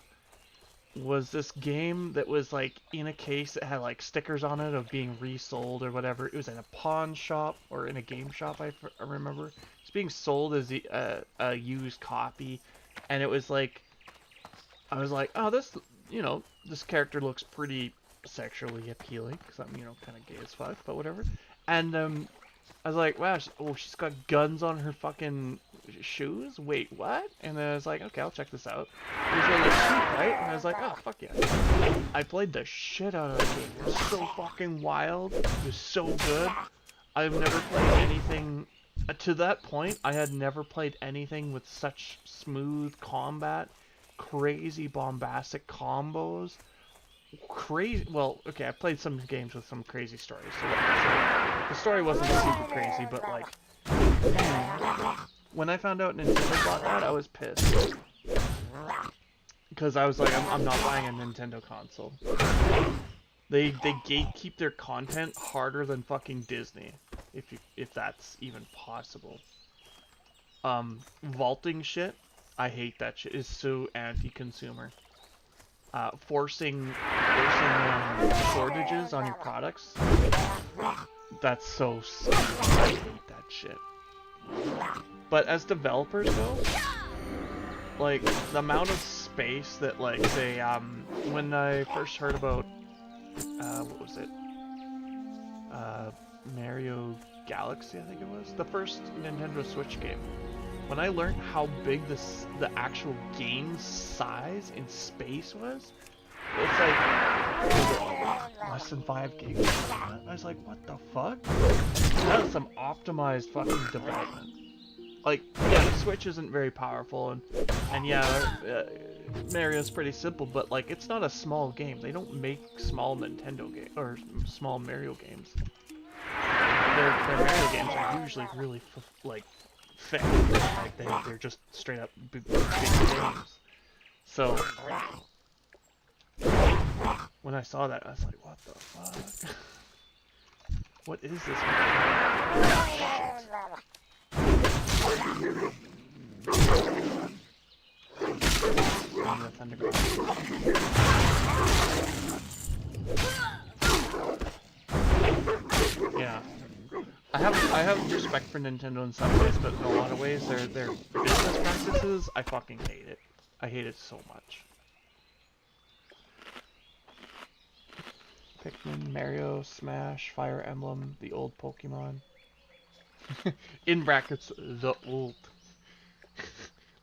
was this game that was like in a case that had like stickers on it of being resold or whatever. It was in a pawn shop or in a game shop, I remember. It's being sold as a used copy, and it was like, I was like, oh, this, you know, this character looks pretty sexually appealing, because I'm, you know, kind of gay as fuck, but whatever. And I was like, wow, she's got guns on her fucking shoes? Wait, what? And then I was like, okay, I'll check this out. It was really cheap, right? And I was like, oh, fuck yeah. I played the shit out of the game. It was so fucking wild. It was so good. I've never played anything to that point. I had never played anything with such smooth combat, crazy bombastic combos, crazy. Well, okay, I played some games with some crazy stories, so the story wasn't super crazy, but like, when I found out Nintendo bought that, I was pissed. Because I was like, I'm not buying a Nintendo console. They gatekeep their content harder than fucking Disney, if that's even possible. Vaulting shit, I hate that shit. It's so anti-consumer. Forcing shortages on your products, that's so stupid. I hate that shit. But as developers go, like, the amount of space that, like, say, when I first heard about, what was it? Mario Galaxy, I think it was? The first Nintendo Switch game. When I learned how big the actual game's size in space was, it's like, less than 5 gigs. I was like, what the fuck? That is some optimized fucking development. Like, yeah, the Switch isn't very powerful, and yeah, Mario's pretty simple, but like, it's not a small game. They don't make small Nintendo game or small Mario games. Their Mario games are usually really like thick. Like they're just straight up big games. So when I saw that, I was like, what the fuck? What is this? Yeah. I have respect for Nintendo in some ways, but in a lot of ways, their business practices, I fucking hate it. I hate it so much. Pikmin, Mario, Smash, Fire Emblem, the old Pokemon. In brackets, the old.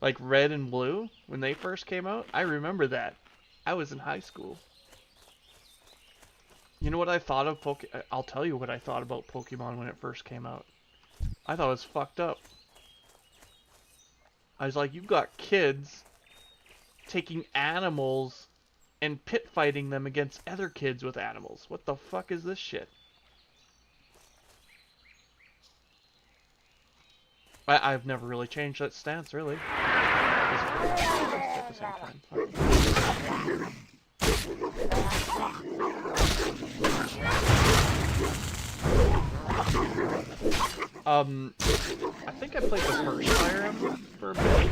Like Red and Blue, when they first came out, I remember that. I was in high school. You know what I thought of I'll tell you what I thought about Pokemon when it first came out. I thought it was fucked up. I was like, you've got kids taking animals and pit fighting them against other kids with animals. What the fuck is this shit? I've never really changed that stance, really. At the same time. I think I played the first Fire Emblem for a bit.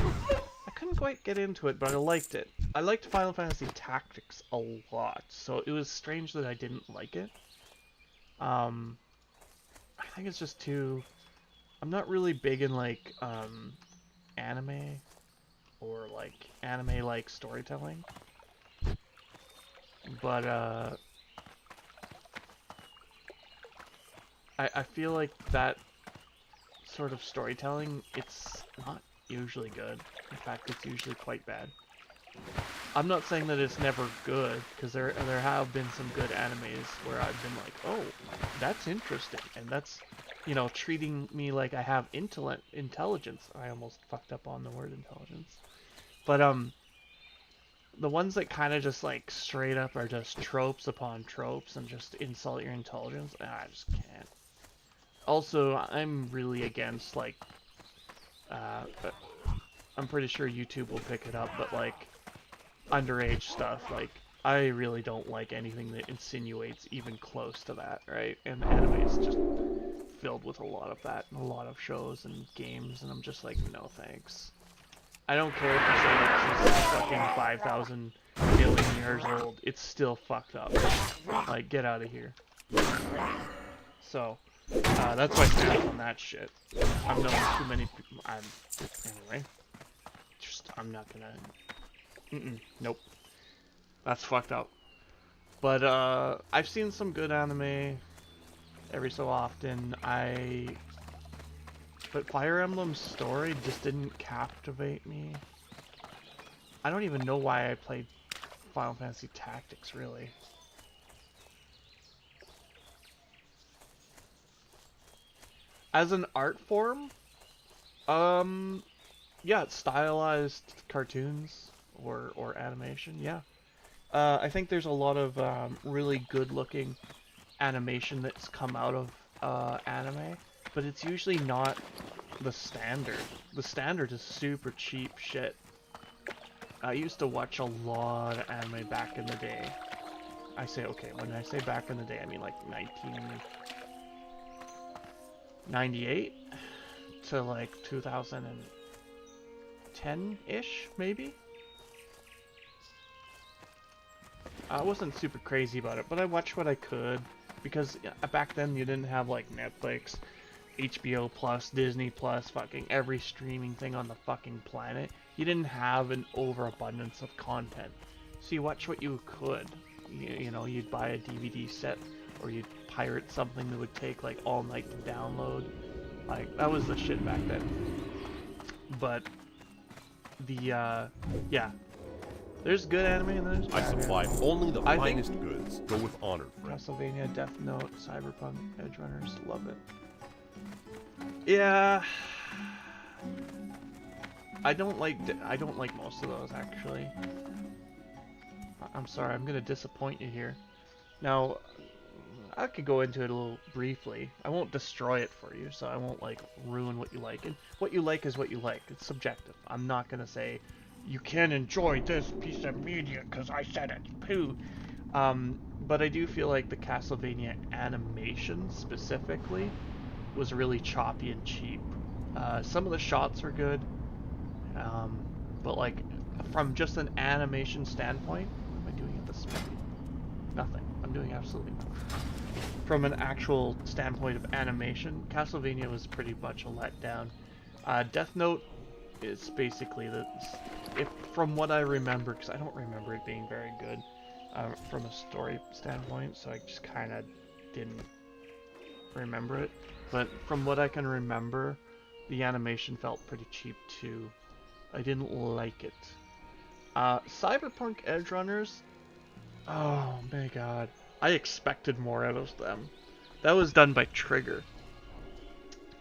I couldn't quite get into it, but I liked it. I liked Final Fantasy Tactics a lot, so it was strange that I didn't like it. I think it's just too... I'm not really big in, like, anime or, like, anime-like storytelling. But, I feel like that sort of storytelling, it's not usually good. In fact, it's usually quite bad. I'm not saying that it's never good, because there have been some good animes where I've been like, oh, that's interesting, and that's, you know, treating me like I have intelligence. I almost fucked up on the word intelligence. But, the ones that kind of just, like, straight up are just tropes upon tropes and just insult your intelligence, I just can't. Also, I'm really against, like, I'm pretty sure YouTube will pick it up, but, like, underage stuff, like, I really don't like anything that insinuates even close to that, right? And anime is just filled with a lot of that, and a lot of shows and games, and I'm just like, no thanks. I don't care if you say that she's fucking 5,000 million years old, it's still fucked up. Like, get out of here. So, that's my stance on that shit. I've known too many people, anyway. Just, I'm not gonna, nope. That's fucked up. But, I've seen some good anime every so often. But Fire Emblem's story just didn't captivate me. I don't even know why I played Final Fantasy Tactics, really. As an art form, yeah, stylized cartoons or animation, yeah. I think there's a lot of really good-looking animation that's come out of anime, but it's usually not the standard. The standard is super cheap shit. I used to watch a lot of anime back in the day. When I say back in the day, I mean like 1998 to like 2010-ish, maybe? I wasn't super crazy about it, but I watched what I could, because back then you didn't have like Netflix, HBO Plus, Disney Plus, fucking every streaming thing on the fucking planet. You didn't have an overabundance of content. So you watch what you could. You know, you'd buy a DVD set, or you'd pirate something that would take like all night to download. Like, that was the shit back then. But the yeah. There's good anime and there's bad I supply anime. only the I finest goods. Go with honor, friend. Castlevania, Death Note, Cyberpunk, Edge Runners, love it. Yeah, I don't like most of those actually. I'm sorry, I'm gonna disappoint you here. Now, I could go into it a little briefly. I won't destroy it for you, so I won't like ruin what you like. And what you like is what you like. It's subjective. I'm not gonna say you can't enjoy this piece of media because I said it's poo. But I do feel like the Castlevania animation specifically was really choppy and cheap. Some of the shots were good, but like from just an animation standpoint, what am I doing at this speed? Nothing. I'm doing absolutely nothing. From an actual standpoint of animation, Castlevania was pretty much a letdown. Death Note is basically from what I remember, because I don't remember it being very good from a story standpoint, so I just kind of didn't remember it. But from what I can remember, the animation felt pretty cheap too. I didn't like it. Cyberpunk Edge Runners, oh my god. I expected more out of them. That was done by Trigger.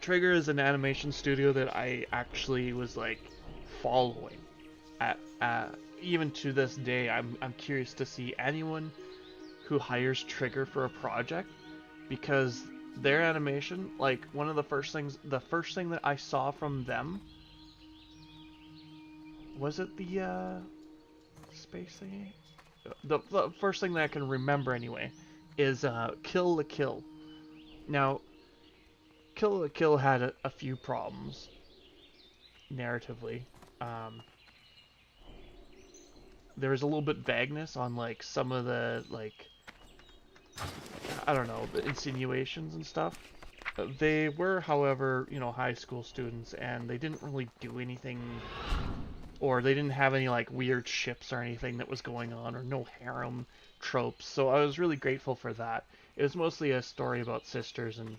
Trigger is an animation studio that I actually was like following. Even to this day, I'm curious to see anyone who hires Trigger for a project, because their animation, like one of the first thing that I saw from them, was it the space thingy? The first thing that I can remember anyway is Kill la Kill. Now, Kill la Kill had a few problems narratively. There was a little bit vagueness on like some of the like, I don't know, the insinuations and stuff. They were, however, you know, high school students, and they didn't really do anything, or they didn't have any like weird ships or anything that was going on, or no harem tropes. So I was really grateful for that. It was mostly a story about sisters and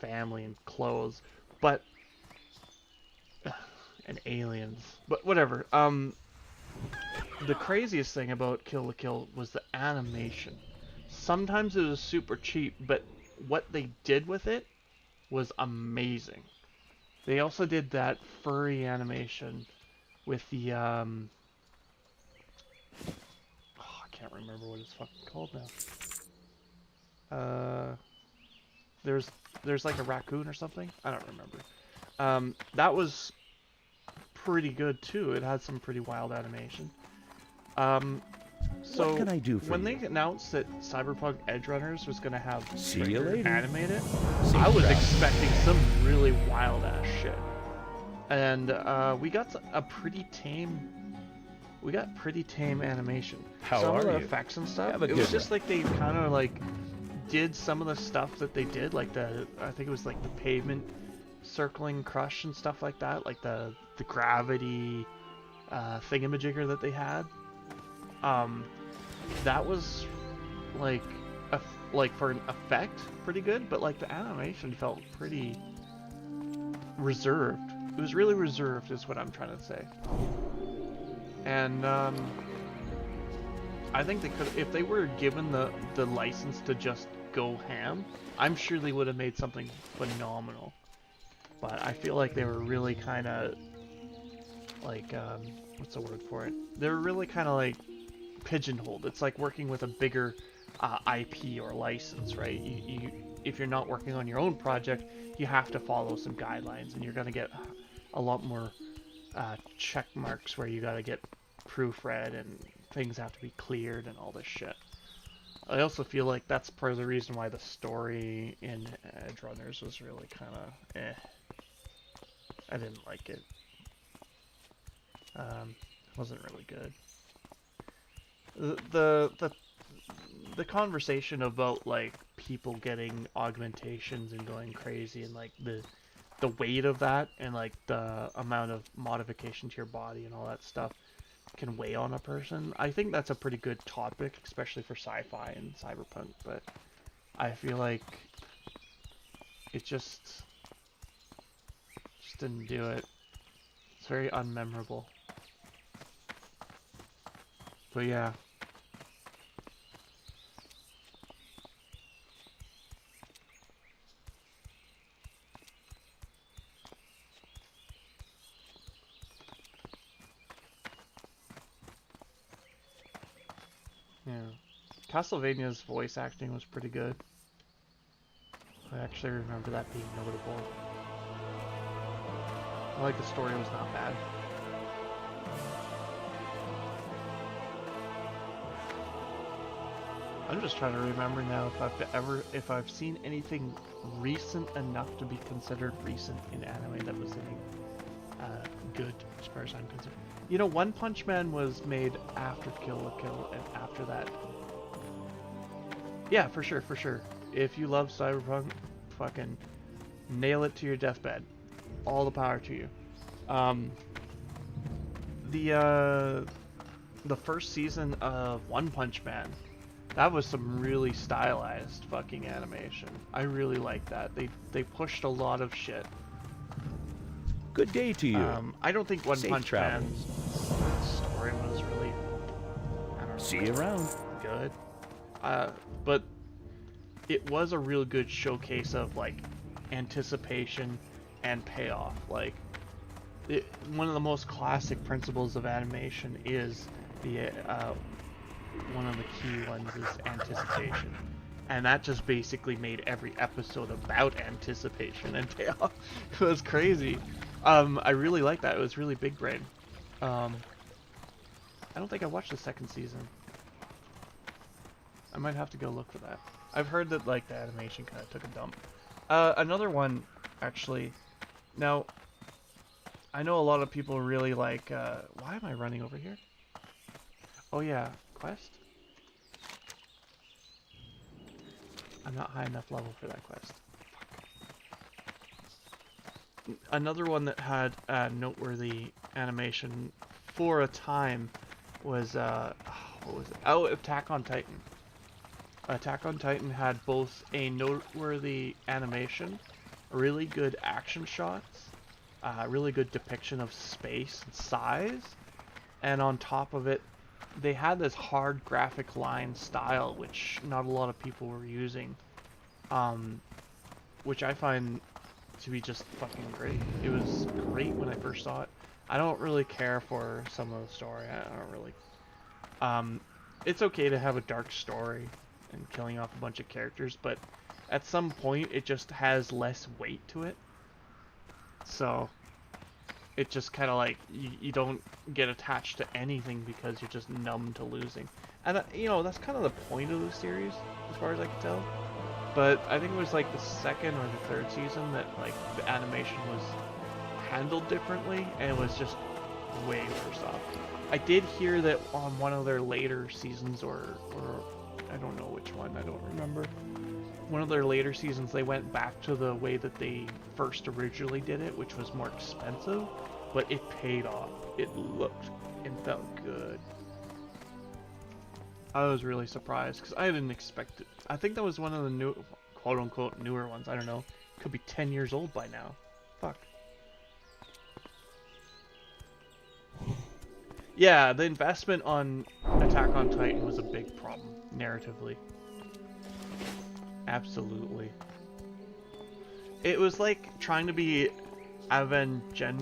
family and clothes, but and aliens. But whatever. The craziest thing about Kill la Kill was the animation. Sometimes it was super cheap, but what they did with it was amazing. They also did that furry animation with the oh, I can't remember what it's fucking called now. There's like a raccoon or something. I don't remember. That was pretty good too. It had some pretty wild animation. So What can I do for when you? they announced that Cyberpunk Edge Runners was gonna have See you Trigger later. animate it, Safe I was travels. expecting some really wild ass shit. And we got a pretty tame. We got pretty tame animation. How some are of the you? effects and stuff. Have a It was good just one. like they kind of like did some of the stuff that they did, like I think it was like the pavement circling crush and stuff like that, like the gravity thingamajigger that they had. That was like like for an effect pretty good, but like the animation felt pretty reserved. It was really reserved is what I'm trying to say. And I think they could, if they were given the license to just go ham, I'm sure they would have made something phenomenal. But I feel like they were really kind of like, what's the word for it? They were really kind of like pigeonholed. It's like working with a bigger IP or license, right? If you're not working on your own project, you have to follow some guidelines, and you're gonna get a lot more check marks where you gotta get proofread and things have to be cleared and all this shit. I also feel like that's part of the reason why the story in Edge Runners was really kind of eh. I didn't like it. Wasn't really good. The conversation about like people getting augmentations and going crazy and like the weight of that and like the amount of modification to your body and all that stuff can weigh on a person. I think that's a pretty good topic, especially for sci-fi and cyberpunk, but I feel like it just didn't do it. It's very unmemorable. But yeah. Yeah. Castlevania's voice acting was pretty good. I actually remember that being notable. I like the story was not bad. I'm just trying to remember now if I've seen anything recent enough to be considered recent in anime that was any good as far as I'm concerned. You know, One Punch Man was made after Kill la Kill and after that. Yeah, for sure, for sure. If you love cyberpunk, fucking nail it to your deathbed. All the power to you. The first season of One Punch Man, that was some really stylized fucking animation. I really like that. They pushed a lot of shit. Good day to you. I don't think One Safe Punch travels. Man's story was really, I don't know, See you around. good. But it was a real good showcase of like anticipation and payoff. Like one of the most classic principles of animation is the one of the key ones is anticipation, and that just basically made every episode about anticipation and payoff. It was crazy. I really like that. It was really big brain. I don't think I watched the second season. I might have to go look for that. I've heard that like the animation kind of took a dump. Another one, actually. Now, I know a lot of people really like. Why am I running over here? Oh yeah, quest. I'm not high enough level for that quest. Fuck. Another one that had noteworthy animation for a time was what was it? Oh, Attack on Titan. Attack on Titan had both a noteworthy animation, really good action shots, really good depiction of space and size, and on top of it, they had this hard graphic line style, which not a lot of people were using, which I find to be just fucking great. It was great when I first saw it. I don't really care for some of the story. I don't really. It's okay to have a dark story and killing off a bunch of characters, but at some point it just has less weight to it. So it just kind of like you don't get attached to anything because you're just numb to losing. And you know, that's kind of the point of the series as far as I can tell. But I think it was like the second or the third season that like the animation was handled differently, and it was just way worse off. I did hear that on one of their later seasons, or I don't know which one, I don't remember. One of their later seasons, they went back to the way that they first originally did it, which was more expensive, but it paid off. It looked and felt good. I was really surprised because I didn't expect it. I think that was one of the new, quote-unquote, newer ones. I don't know. Could be 10 years old by now. Fuck. Yeah, the investment on Attack on Titan was a big problem, narratively. Absolutely. It was like trying to be Evangelion,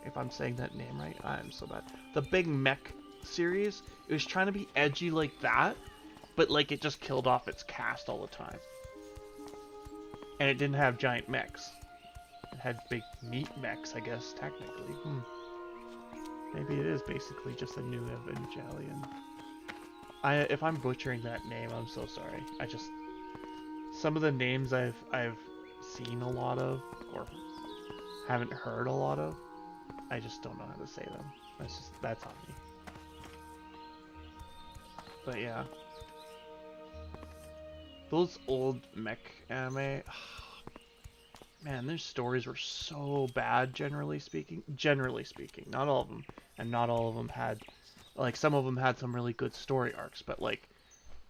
if I'm saying that name right. I'm so bad. The big mech series, it was trying to be edgy like that, but like it just killed off its cast all the time. And it didn't have giant mechs. It had big meat mechs, I guess, technically. Maybe it is basically just a new Evangelion. If I'm butchering that name, I'm so sorry. Some of the names I've seen a lot of, or haven't heard a lot of, I just don't know how to say them. That's on me. But yeah. Those old mech anime, man, their stories were so bad, generally speaking. Generally speaking, not all of them. And not all of them had, like, some of them had some really good story arcs, but, like,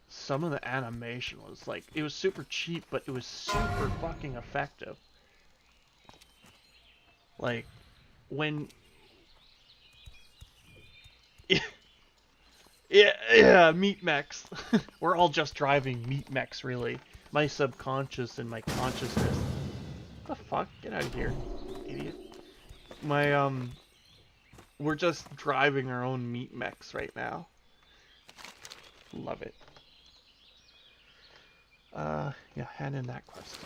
some of the animation was, like, it was super cheap, but it was super fucking effective. Like, when... yeah, meat mechs. We're all just driving meat mechs, really. My subconscious and my consciousness. What the fuck? Get out of here, idiot. We're just driving our own meat mechs right now. Love it. Yeah, hand in that quest.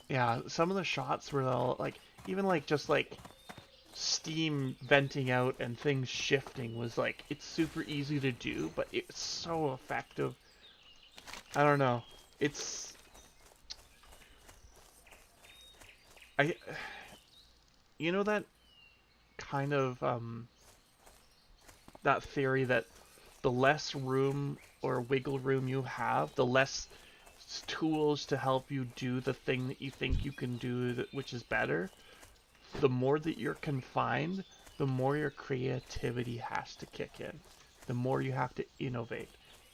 Yeah, some of the shots were all, like, even like just like steam venting out and things shifting was like, it's super easy to do, but it's so effective. I don't know. It's... You know that kind of, that theory that the less room or wiggle room you have, the less tools to help you do the thing that you think you can do, which is better, the more that you're confined, the more your creativity has to kick in. The more you have to innovate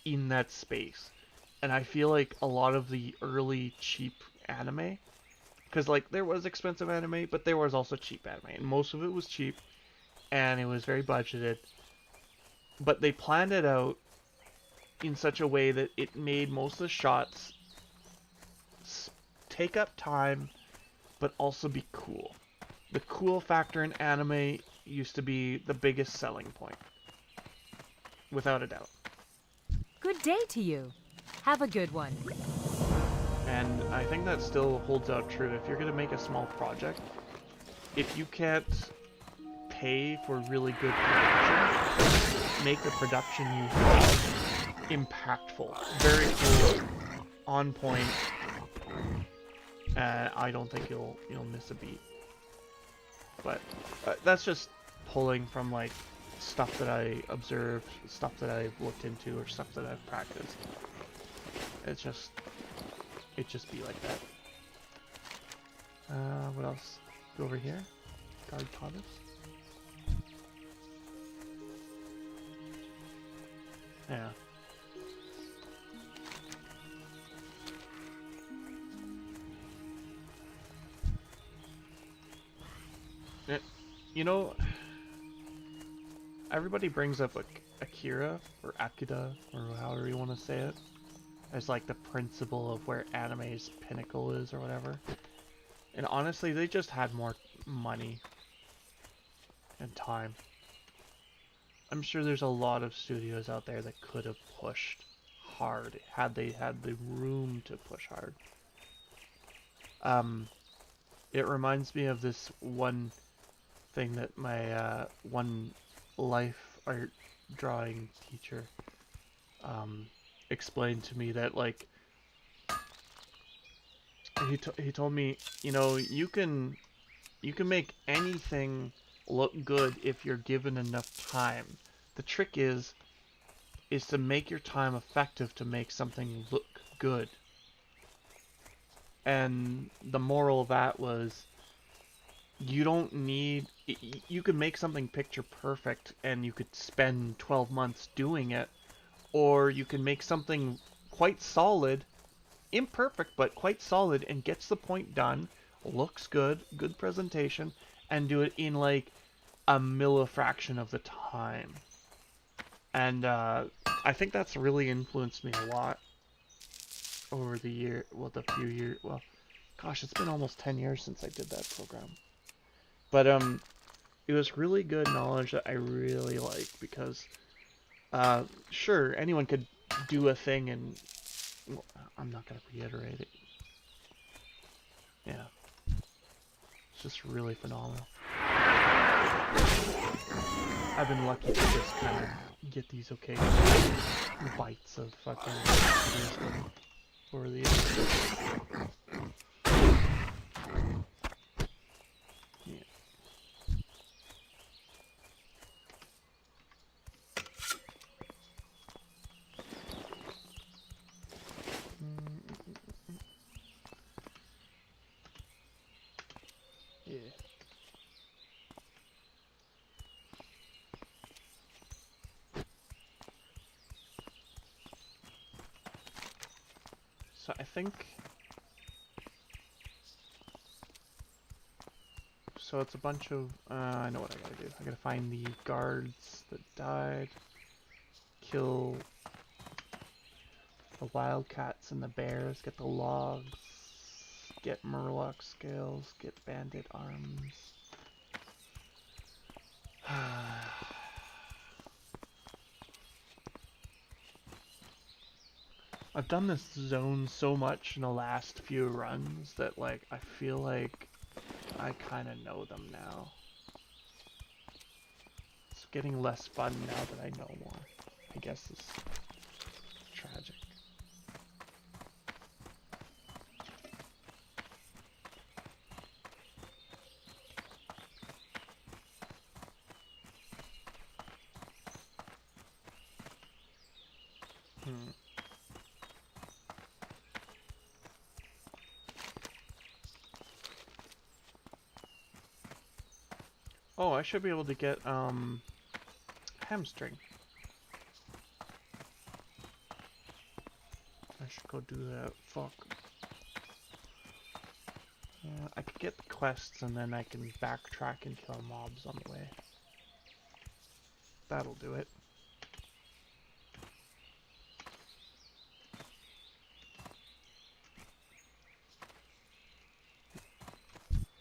in that space. And I feel like a lot of the early cheap anime, because like there was expensive anime, but there was also cheap anime, and most of it was cheap, and it was very budgeted. But they planned it out in such a way that it made most of the shots take up time, but also be cool. The cool factor in anime used to be the biggest selling point. Without a doubt. Good day to you. Have a good one. And I think that still holds out true. If you're going to make a small project, if you can't pay for really good production, make the production you have impactful. Very cool, on point, and I don't think you'll miss a beat. But that's just pulling from like stuff that I observed, stuff that I've looked into, or stuff that I've practiced. It just be like that. What else? Go over here. Guard Thomas. Yeah. You know, everybody brings up Akira, or Akira, or however you want to say it, as like the principle of where anime's pinnacle is, or whatever. And honestly, they just had more money and time. I'm sure there's a lot of studios out there that could have pushed hard, had they had the room to push hard. It reminds me of this one thing that my one life art drawing teacher explained to me, that like he told me, you know, you can make anything look good if you're given enough time. The trick is to make your time effective to make something look good. And the moral of that was, you don't need... You could make something picture perfect and you could spend 12 months doing it, or you can make something quite solid, imperfect but quite solid, and gets the point done, looks good, good presentation, and do it in like a millifraction of the time. And I think that's really influenced me a lot over the year, well, the few years, well, gosh, it's been almost 10 years since I did that program. But it was really good knowledge that I really liked because, sure, anyone could do a thing and, well, I'm not going to reiterate it. Yeah. It's just really phenomenal. I've been lucky to just kind of get these occasional bites of fucking wisdom over the years. Yeah. Yeah. So I think, so it's a bunch of, I know what I gotta do. I gotta find the guards that died, kill the wildcats and the bears, get the logs, get murloc scales, get bandit arms. I've done this zone so much in the last few runs that, like, I feel like I kind of know them now. It's getting less fun now that I know more. I guess it's tragic. Oh, I should be able to get, hamstring. I should go do that. Fuck. I could get the quests and then I can backtrack and kill mobs on the way. That'll do it.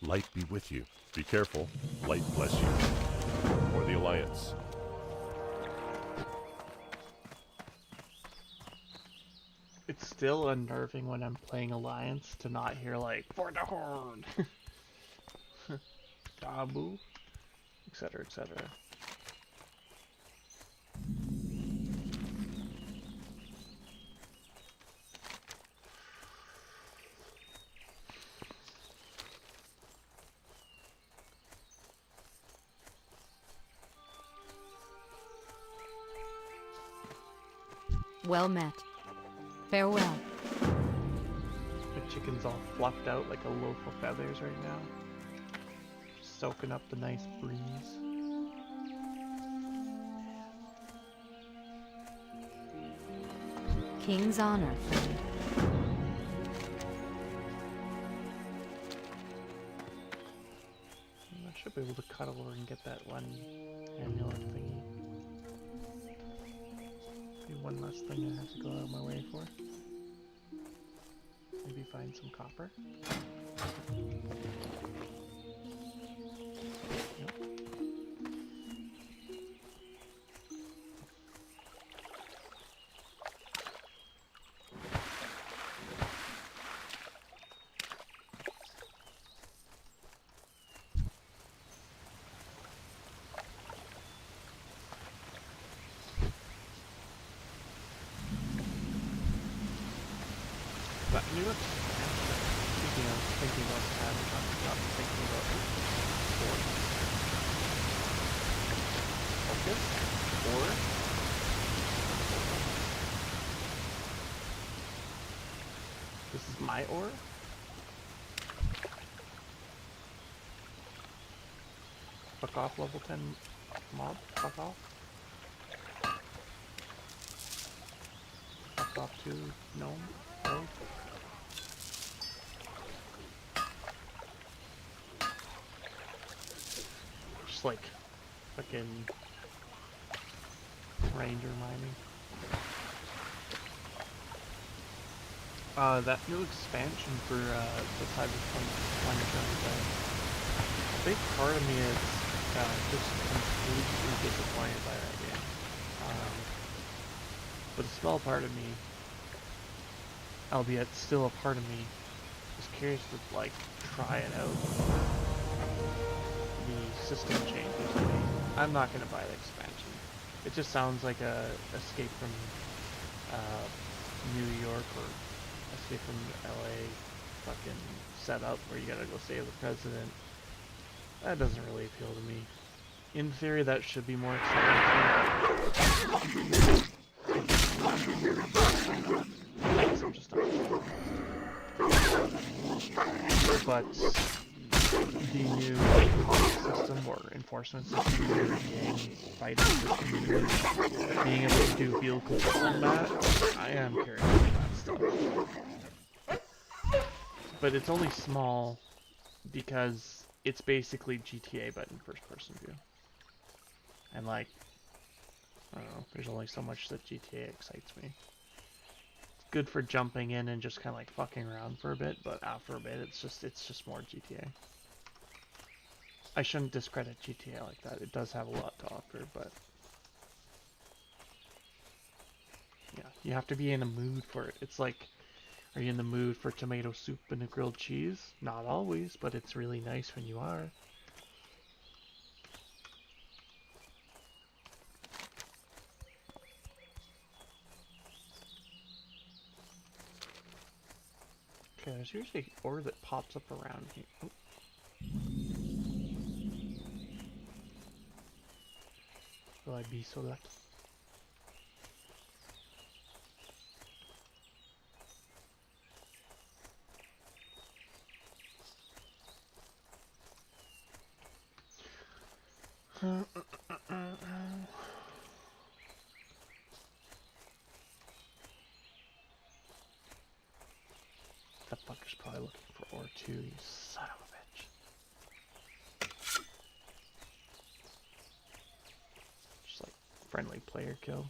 Light be with you. Be careful. Light bless you. For the Alliance. It's still unnerving when I'm playing Alliance to not hear, like, for the Horde! Dabu, etc., etc. Well met. Farewell. The chicken's all fluffed out like a loaf of feathers right now. Just soaking up the nice breeze. King's honor, friend. I should be able to cut over and get that one amulet thingy. Be one less thing I have to go out of my way for. Maybe find some copper. Yep. But you know what? Speaking of thinking about cabbage, I'm thinking about force. Focus. Or this is my ore. Fuck off, level 10 mob. Fuck off. Fuck off to gnome. Oh. Just like fucking ranger mining. That new expansion for the Cyberpunk 2077. A big part of me is just completely disappointed by that game. But a small part of me, albeit still a part of me, is curious to like try it out. The system changes. I'm not gonna buy the expansion. It just sounds like a Escape from New York or Escape from LA fucking setup where you gotta go save the president. That doesn't really appeal to me. In theory, that should be more exciting to me. I'm just not. But the new system or enforcement system, being fighting system, being able to do vehicle combat, I am curious about that stuff. But it's only small because it's basically GTA but in first person view. And like, I don't know, there's only so much that GTA excites me. It's good for jumping in and just kind of like fucking around for a bit, but after a bit it's just more GTA. I shouldn't discredit GTA like that. It does have a lot to offer, but yeah, you have to be in a mood for it. It's like, are you in the mood for tomato soup and a grilled cheese? Not always, but it's really nice when you are. Okay, there's usually ore that pops up around here. Oh. Will I be so lucky? That fucker's probably looking for ore too, you son of a bitch. Just like friendly player kill.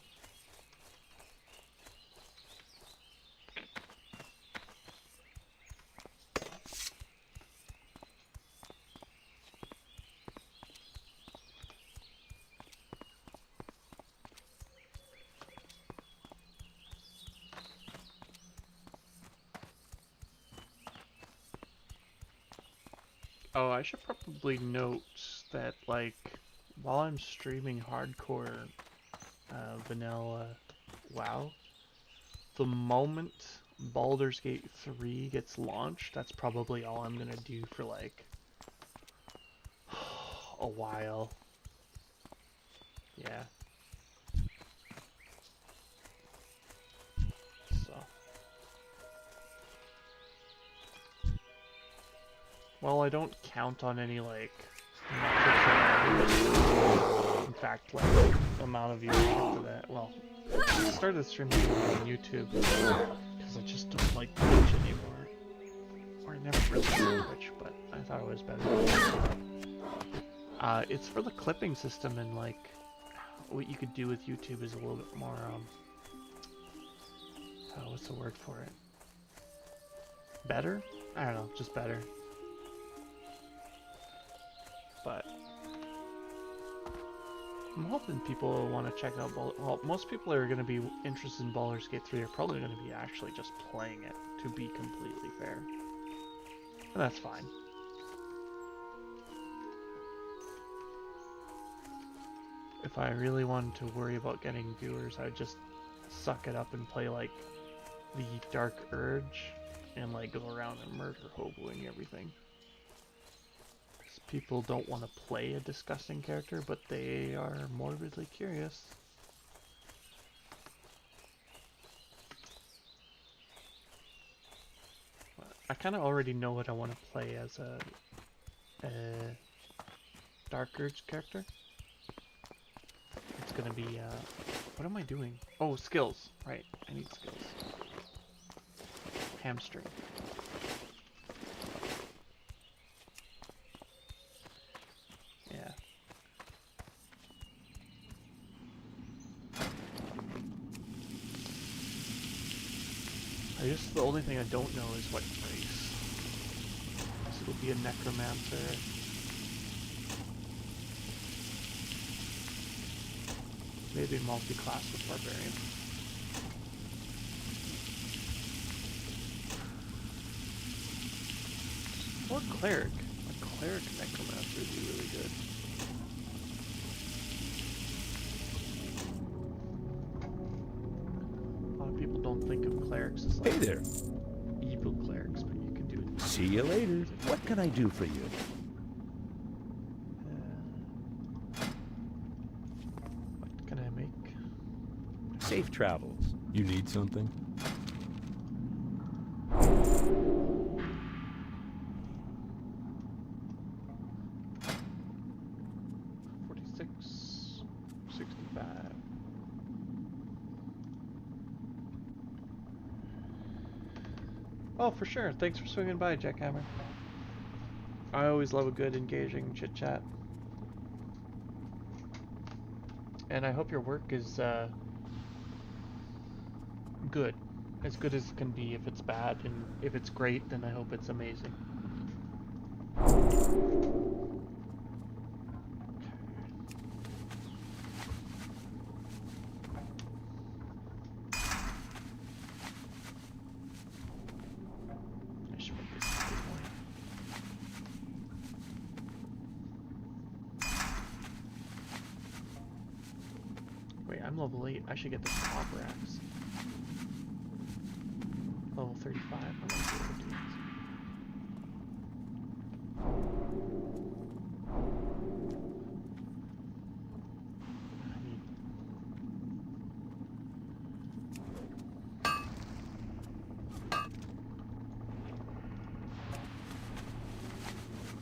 Oh, I should probably note that, like, while I'm streaming hardcore vanilla WoW, the moment Baldur's Gate 3 gets launched, that's probably all I'm gonna do for, like, a while. Yeah. So. Well, I don't count on any, like, metrics. In fact, like, the amount of views after that. Well, I started streaming on YouTube because I just don't like Twitch anymore. Or I never really liked Twitch, but I thought it was better. It's for the clipping system, and, like, what you could do with YouTube is a little bit more, what's the word for it? Better? I don't know, just better. But I'm hoping people want to check out well, most people are going to be interested in Baldur's Gate 3 are probably going to be actually just playing it, to be completely fair. And that's fine. If I really wanted to worry about getting viewers, I'd just suck it up and play, like, the Dark Urge and, like, go around and murder hoboing everything. People don't want to play a disgusting character, but they are morbidly curious. I kind of already know what I want to play as a Dark Urge character. It's gonna be, what am I doing? Oh, skills. Right, I need skills. Hamstring. guess the only thing I don't know is what race. So it'll be a necromancer. Maybe multi-class with barbarian. Or cleric. A cleric necromancer would be really good. A lot of people don't think of clerics as like Hey there. evil clerics, but you can do it. See you later. What can I do for you? What can I make? Safe travels. You need something? Oh, for sure. Thanks for swinging by, Jackhammer. I always love a good, engaging chit-chat. And I hope your work is, good. As good as it can be. If it's bad, and if it's great, then I hope it's amazing. I'm level 8. I should get the copper axe. Level 35. I'm gonna do it.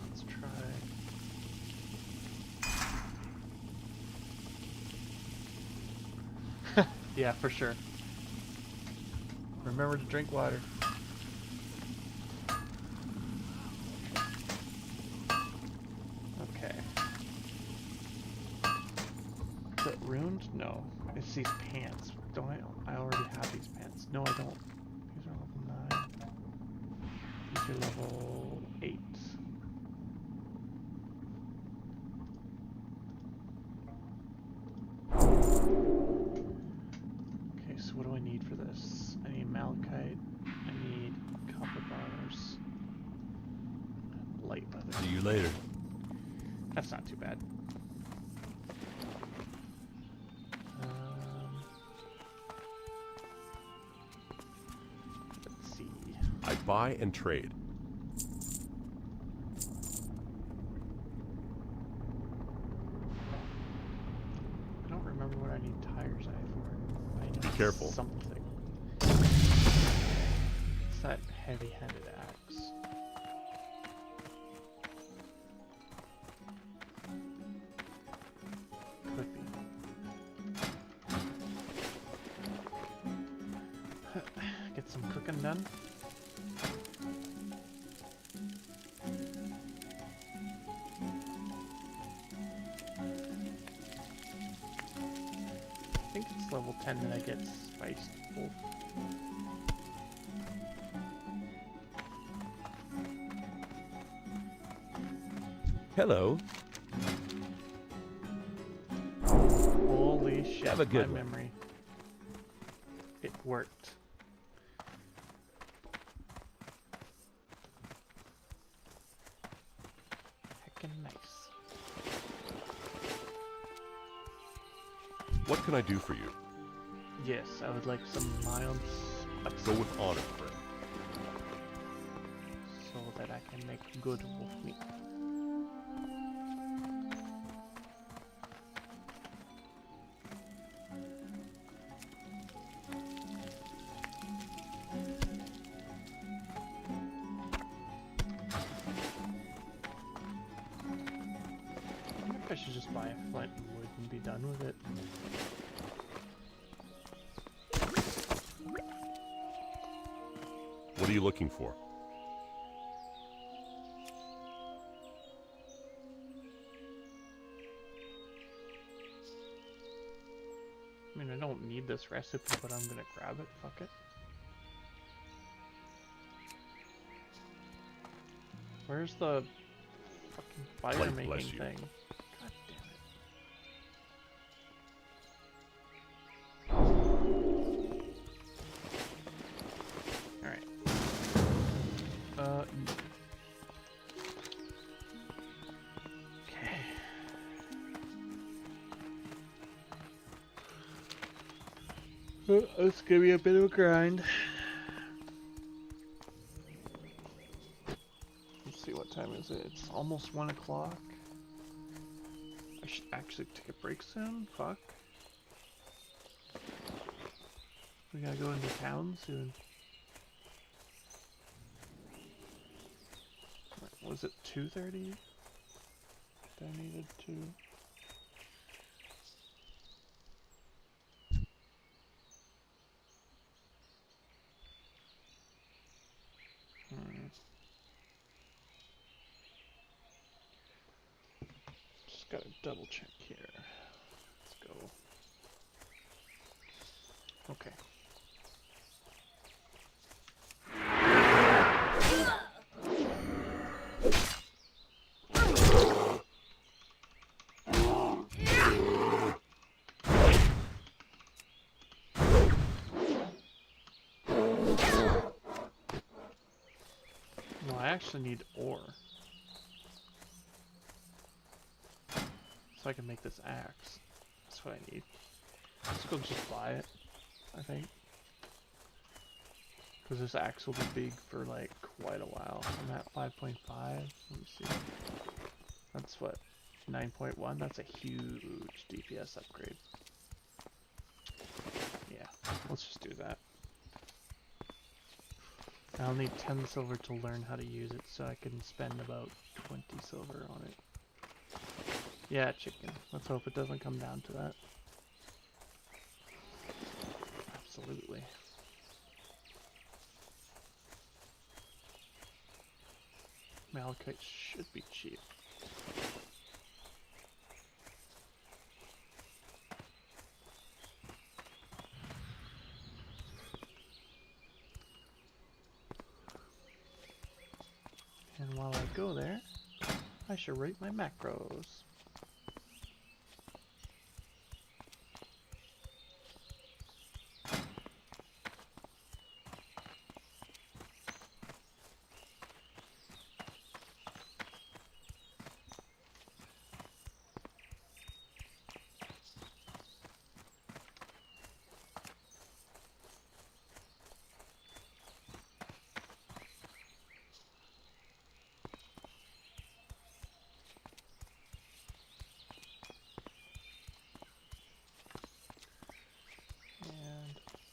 Let's try. Yeah, for sure. Remember to drink water. Okay. Is it ruined? No. It's these pants. Don't I already have these pants. No, I don't. These are level 9. These are level 8. So what do I need for this? I need malachite, I need copper bars, and light leather. See you later. That's not too bad. Let's see. I buy and trade. I don't remember what I need tires for. I need Be careful. Something. It's that heavy-handed axe. Could be. Get some cooking done. I think it's level 10 that I get spiced full. Hello. Holy shit, Have a good my one. memory. It worked. Heckin' nice. What can I do for you? Yes, I would like some mild spice Go with honor, friend. so that I can make good wolf meat. I think I should just buy a flint and wood and be done with it. What are you looking for? I mean, I don't need this recipe, but I'm gonna grab it. Fuck it. Where's the fucking fire Light bless making you. thing? God damn it. Alright. Okay. It's gonna be a bit of a grind. Let's see, what time is it? It's almost 1 o'clock. I should actually take a break soon. Fuck. We gotta go into town soon. Was it 2:30? I needed to. Just gotta double check here. Let's go. Okay. No, I actually need ore. So I can make this axe. That's what I need. Let's go just buy it, I think. Because this axe will be big for like quite a while. I'm at 5.5. Let me see. That's what? 9.1? That's a huge DPS upgrade. Yeah, let's just do that. I'll need 10 silver to learn how to use it, so I can spend about 20 silver on it. Yeah, chicken. Let's hope it doesn't come down to that. Absolutely. Malachite should be cheap. And while I go there, I should rate my macros.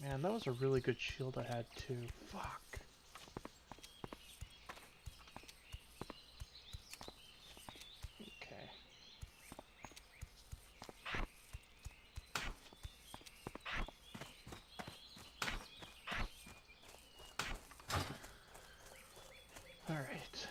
Man, that was a really good shield I had too. Fuck. Okay. Alright.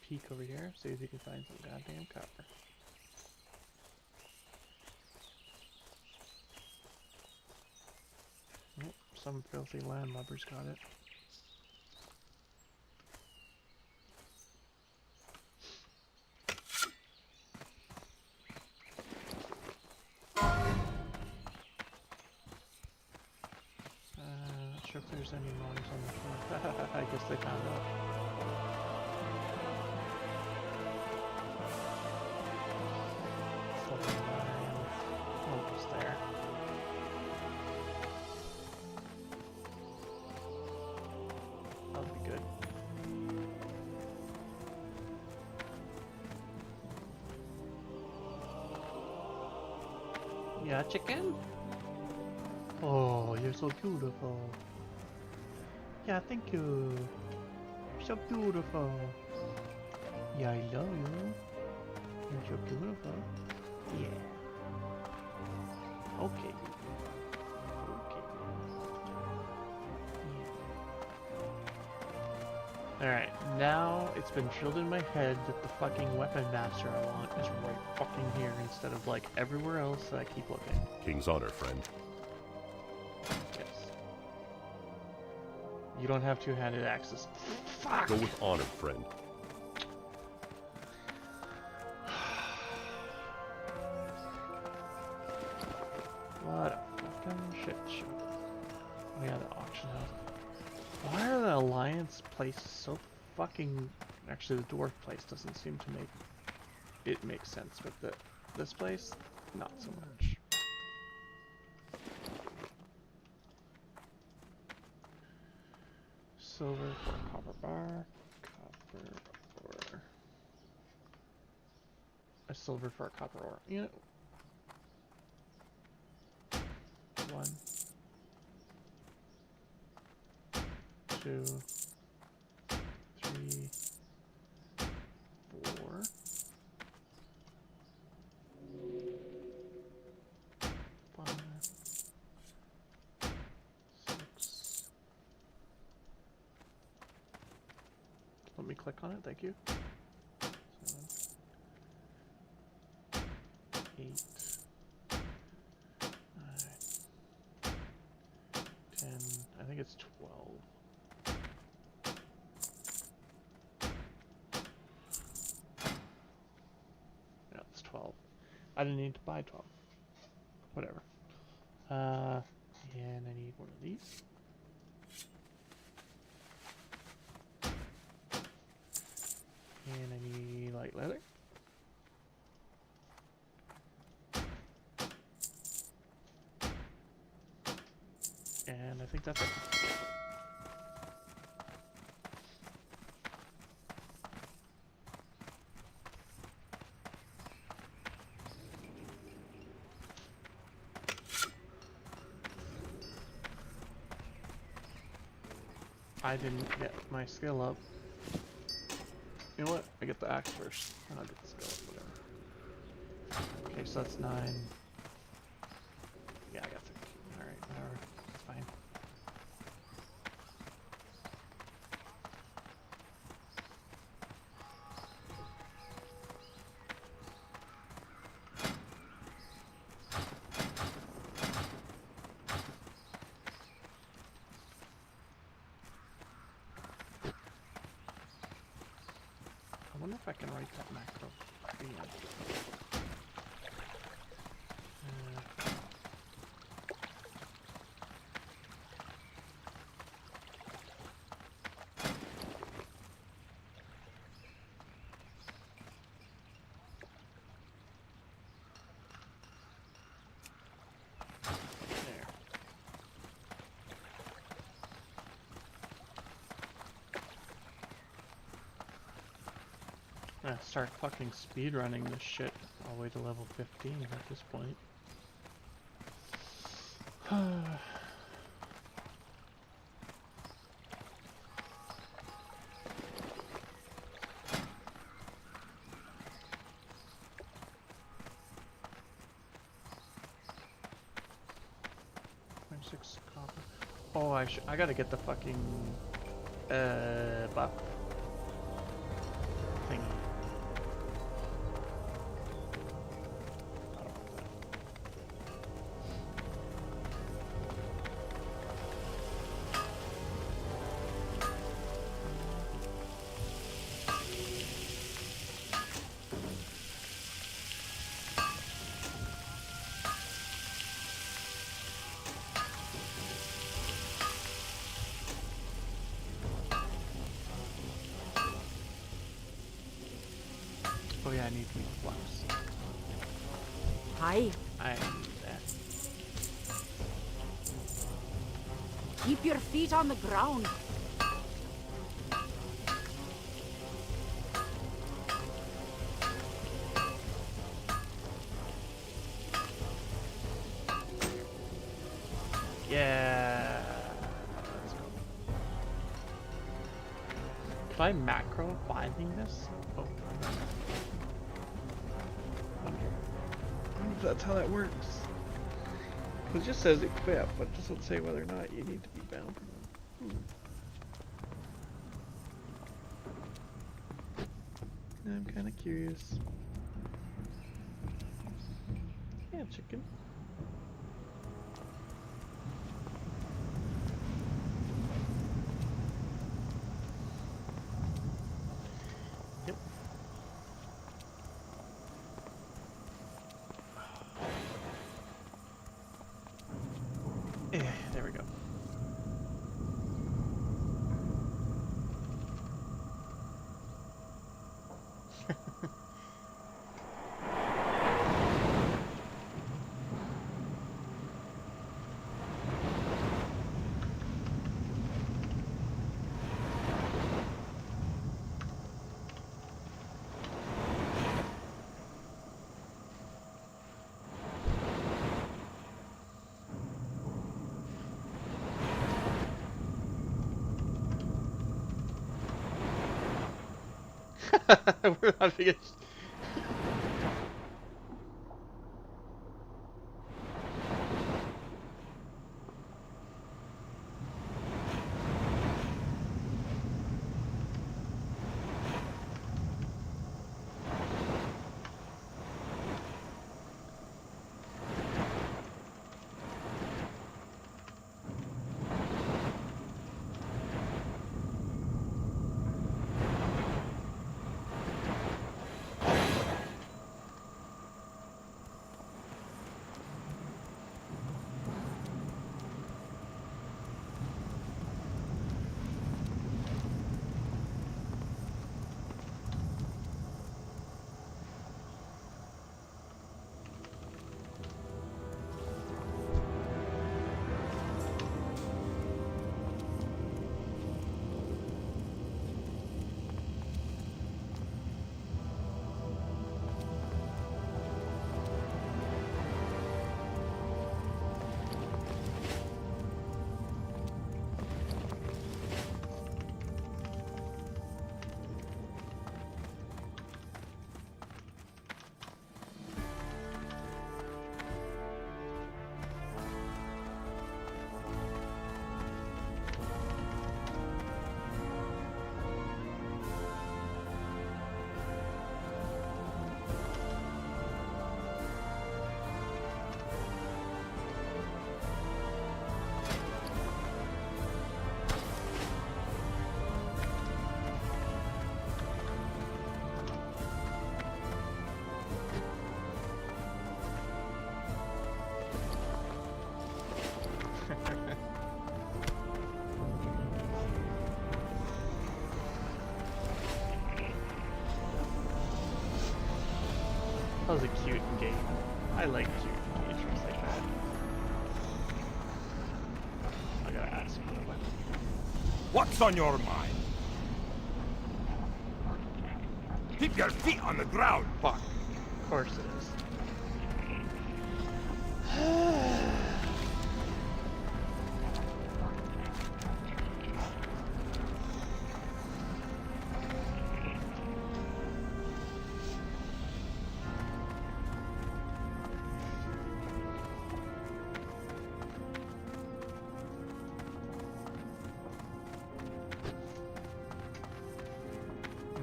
Peek over here, see if you can find some goddamn copper. Nope, some filthy landlubber's got it. Not sure if there's any mines on the floor. I guess they found out. Almost there. That'll be good. Yeah, chicken? Oh, you're so beautiful. Yeah, thank you. You're so beautiful. Yeah, I love you. You're so beautiful. Yeah. Okay. Okay. Yeah. Alright, now it's been drilled in my head that the fucking weapon master I want is right fucking here instead of like everywhere else that I keep looking. King's honor, friend. Yes. You don't have two-handed axes. Fuck! Go with honor, friend. What a fucking shit show. Oh yeah, the auction house. Why are the Alliance places so fucking... Actually, the dwarf place doesn't seem to make it make sense, but this place, not so much. Silver for a copper bar, copper ore. A silver for a copper ore. You know, 1, 2, 3, 4. 5, 6. Let me click on it, thank you. 7, 8, 9, 10. I think it's 12. Yeah, it's 12. I didn't need to buy 12. Whatever. And I need one of these. And I need light leather. And I think that's it. I didn't get my skill up. You know what? I get the axe first, and I'll get the skill up, whatever. Okay, so that's 9. Yeah, I got 13. Alright, whatever. It's fine. I wonder if I can write that macro. Yeah. There. I'm gonna start fucking speedrunning this shit all the way to level 15 at this point. .6 copper. Oh, I gotta get the fucking buff thingy. I don't want that. Oh yeah, I need flux. Hi. I need that. Keep your feet on the ground. Yeah. Let's go. If I macro finding this? Oh. I wonder if that's how that works. It just says equip, but it doesn't say whether or not you need to be bound for them. I'm kind of curious. Yeah, chicken. Yep. There we go. We're not finished. That was a cute game. I like cute engagements like that. I gotta ask for the weapon. What's on your mind? Keep your feet on the ground. Fuck. Of course it is.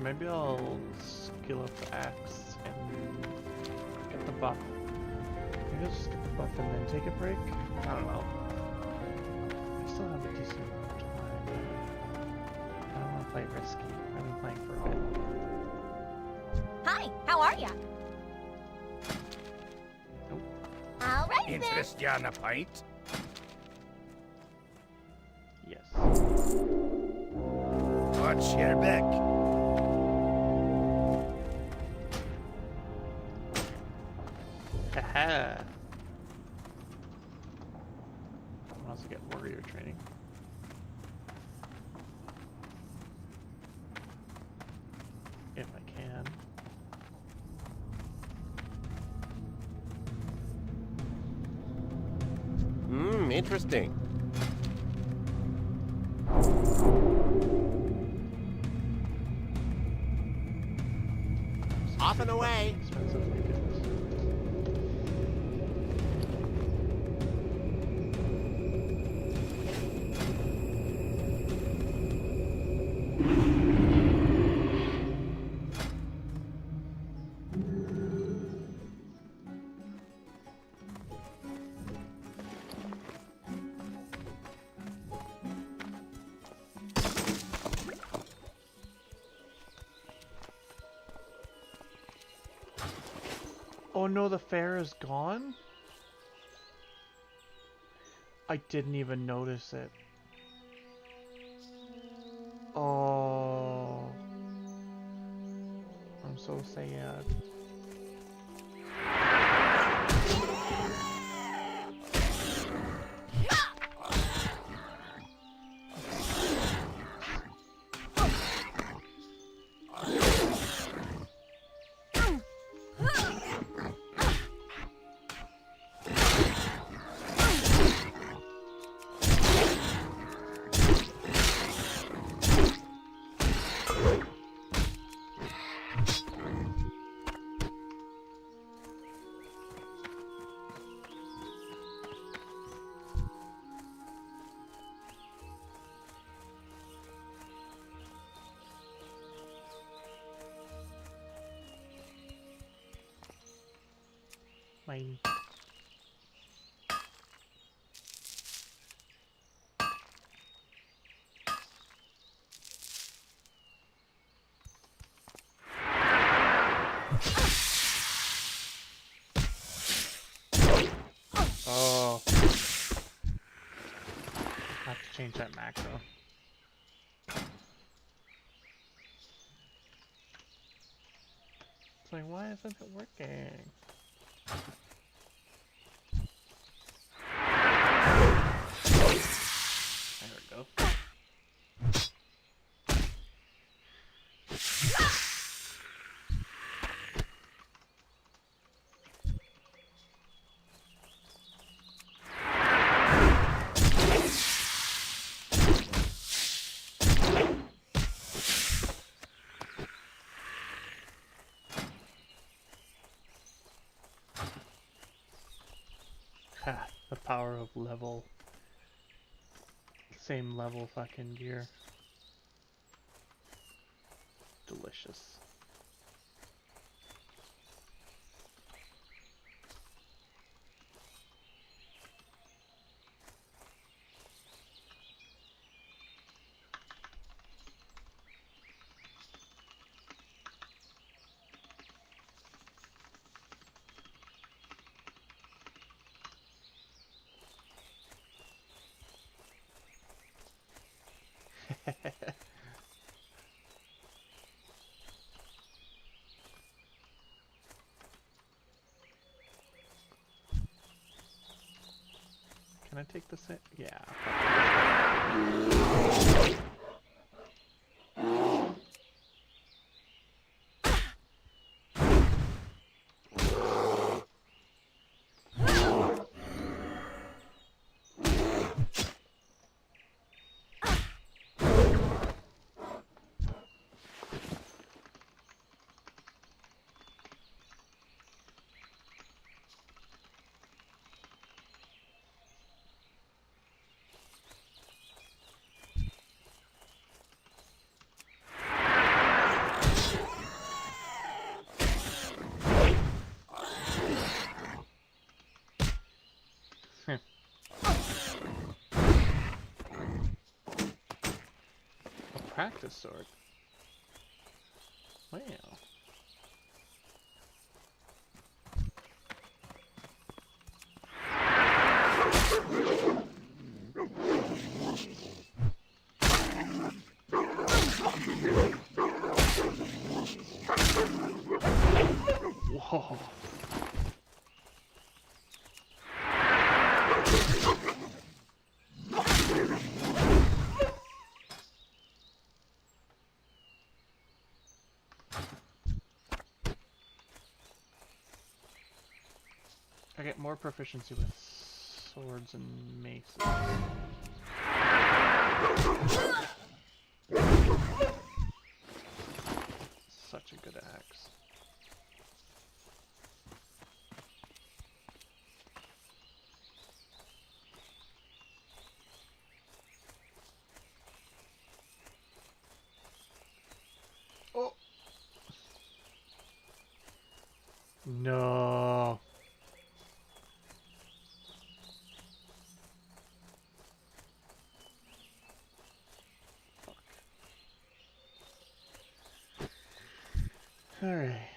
Maybe I'll skill up the axe and get the buff. Maybe I'll just get the buff and then take a break? I don't know. I still have a decent amount of time. I don't want to play risky. I've been playing for a bit. Hi, how are ya? Nope. All right then. Interest ya in a pint? Yes. What's your back? Haha. I also get warrior training. If I can. Interesting. Off and away. Expensive weekends. Oh no, the fair is gone? I didn't even notice it. Oh. I'm so sad. Mine. Oh. I have to change that macro. It's like, why isn't it working? There we go. Ha, the power of level. Same level fucking gear. Delicious. Can I take this in? Yeah. A practice sword. Wow. Whoa. I get more proficiency with swords and maces. Such a good axe. Oh! No! Alright.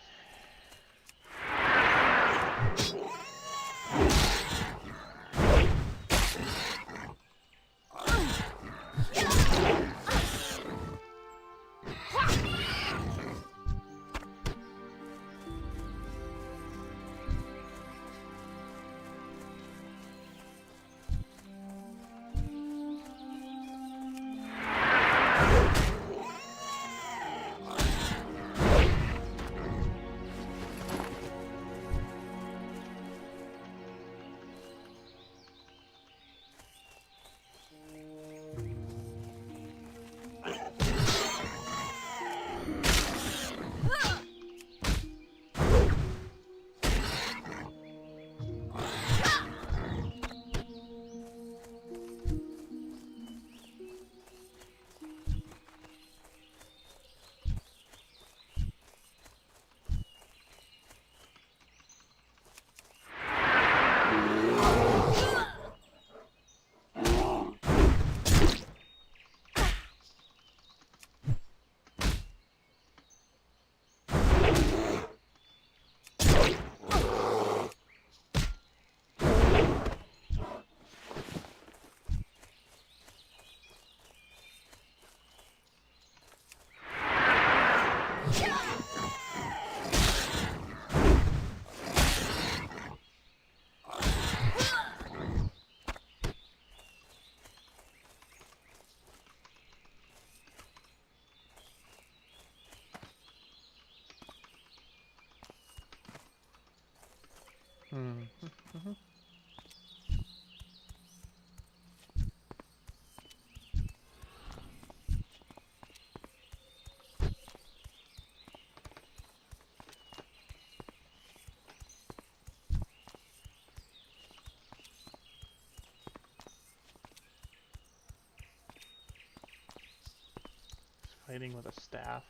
fighting with a staff.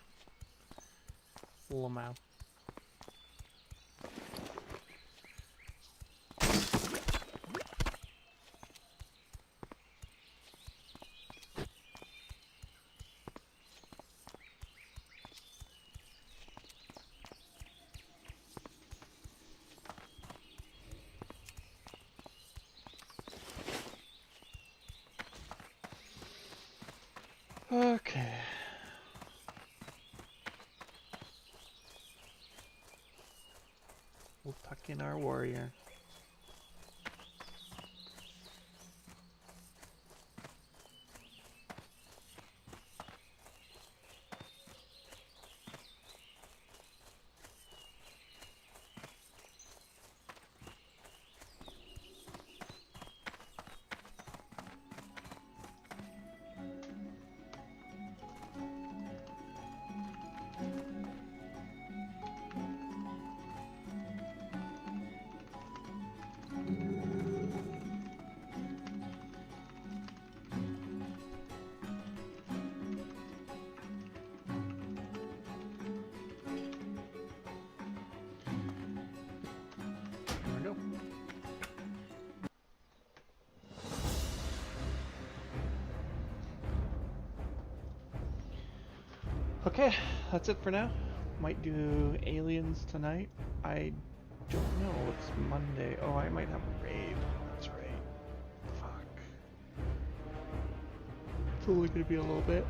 Lamau. Okay. We'll tuck in our warrior. There we go. Okay, that's it for now. Might do aliens tonight. I don't know. It's Monday. Oh, I might have a raid. That's right. Fuck. It's only gonna be a little bit.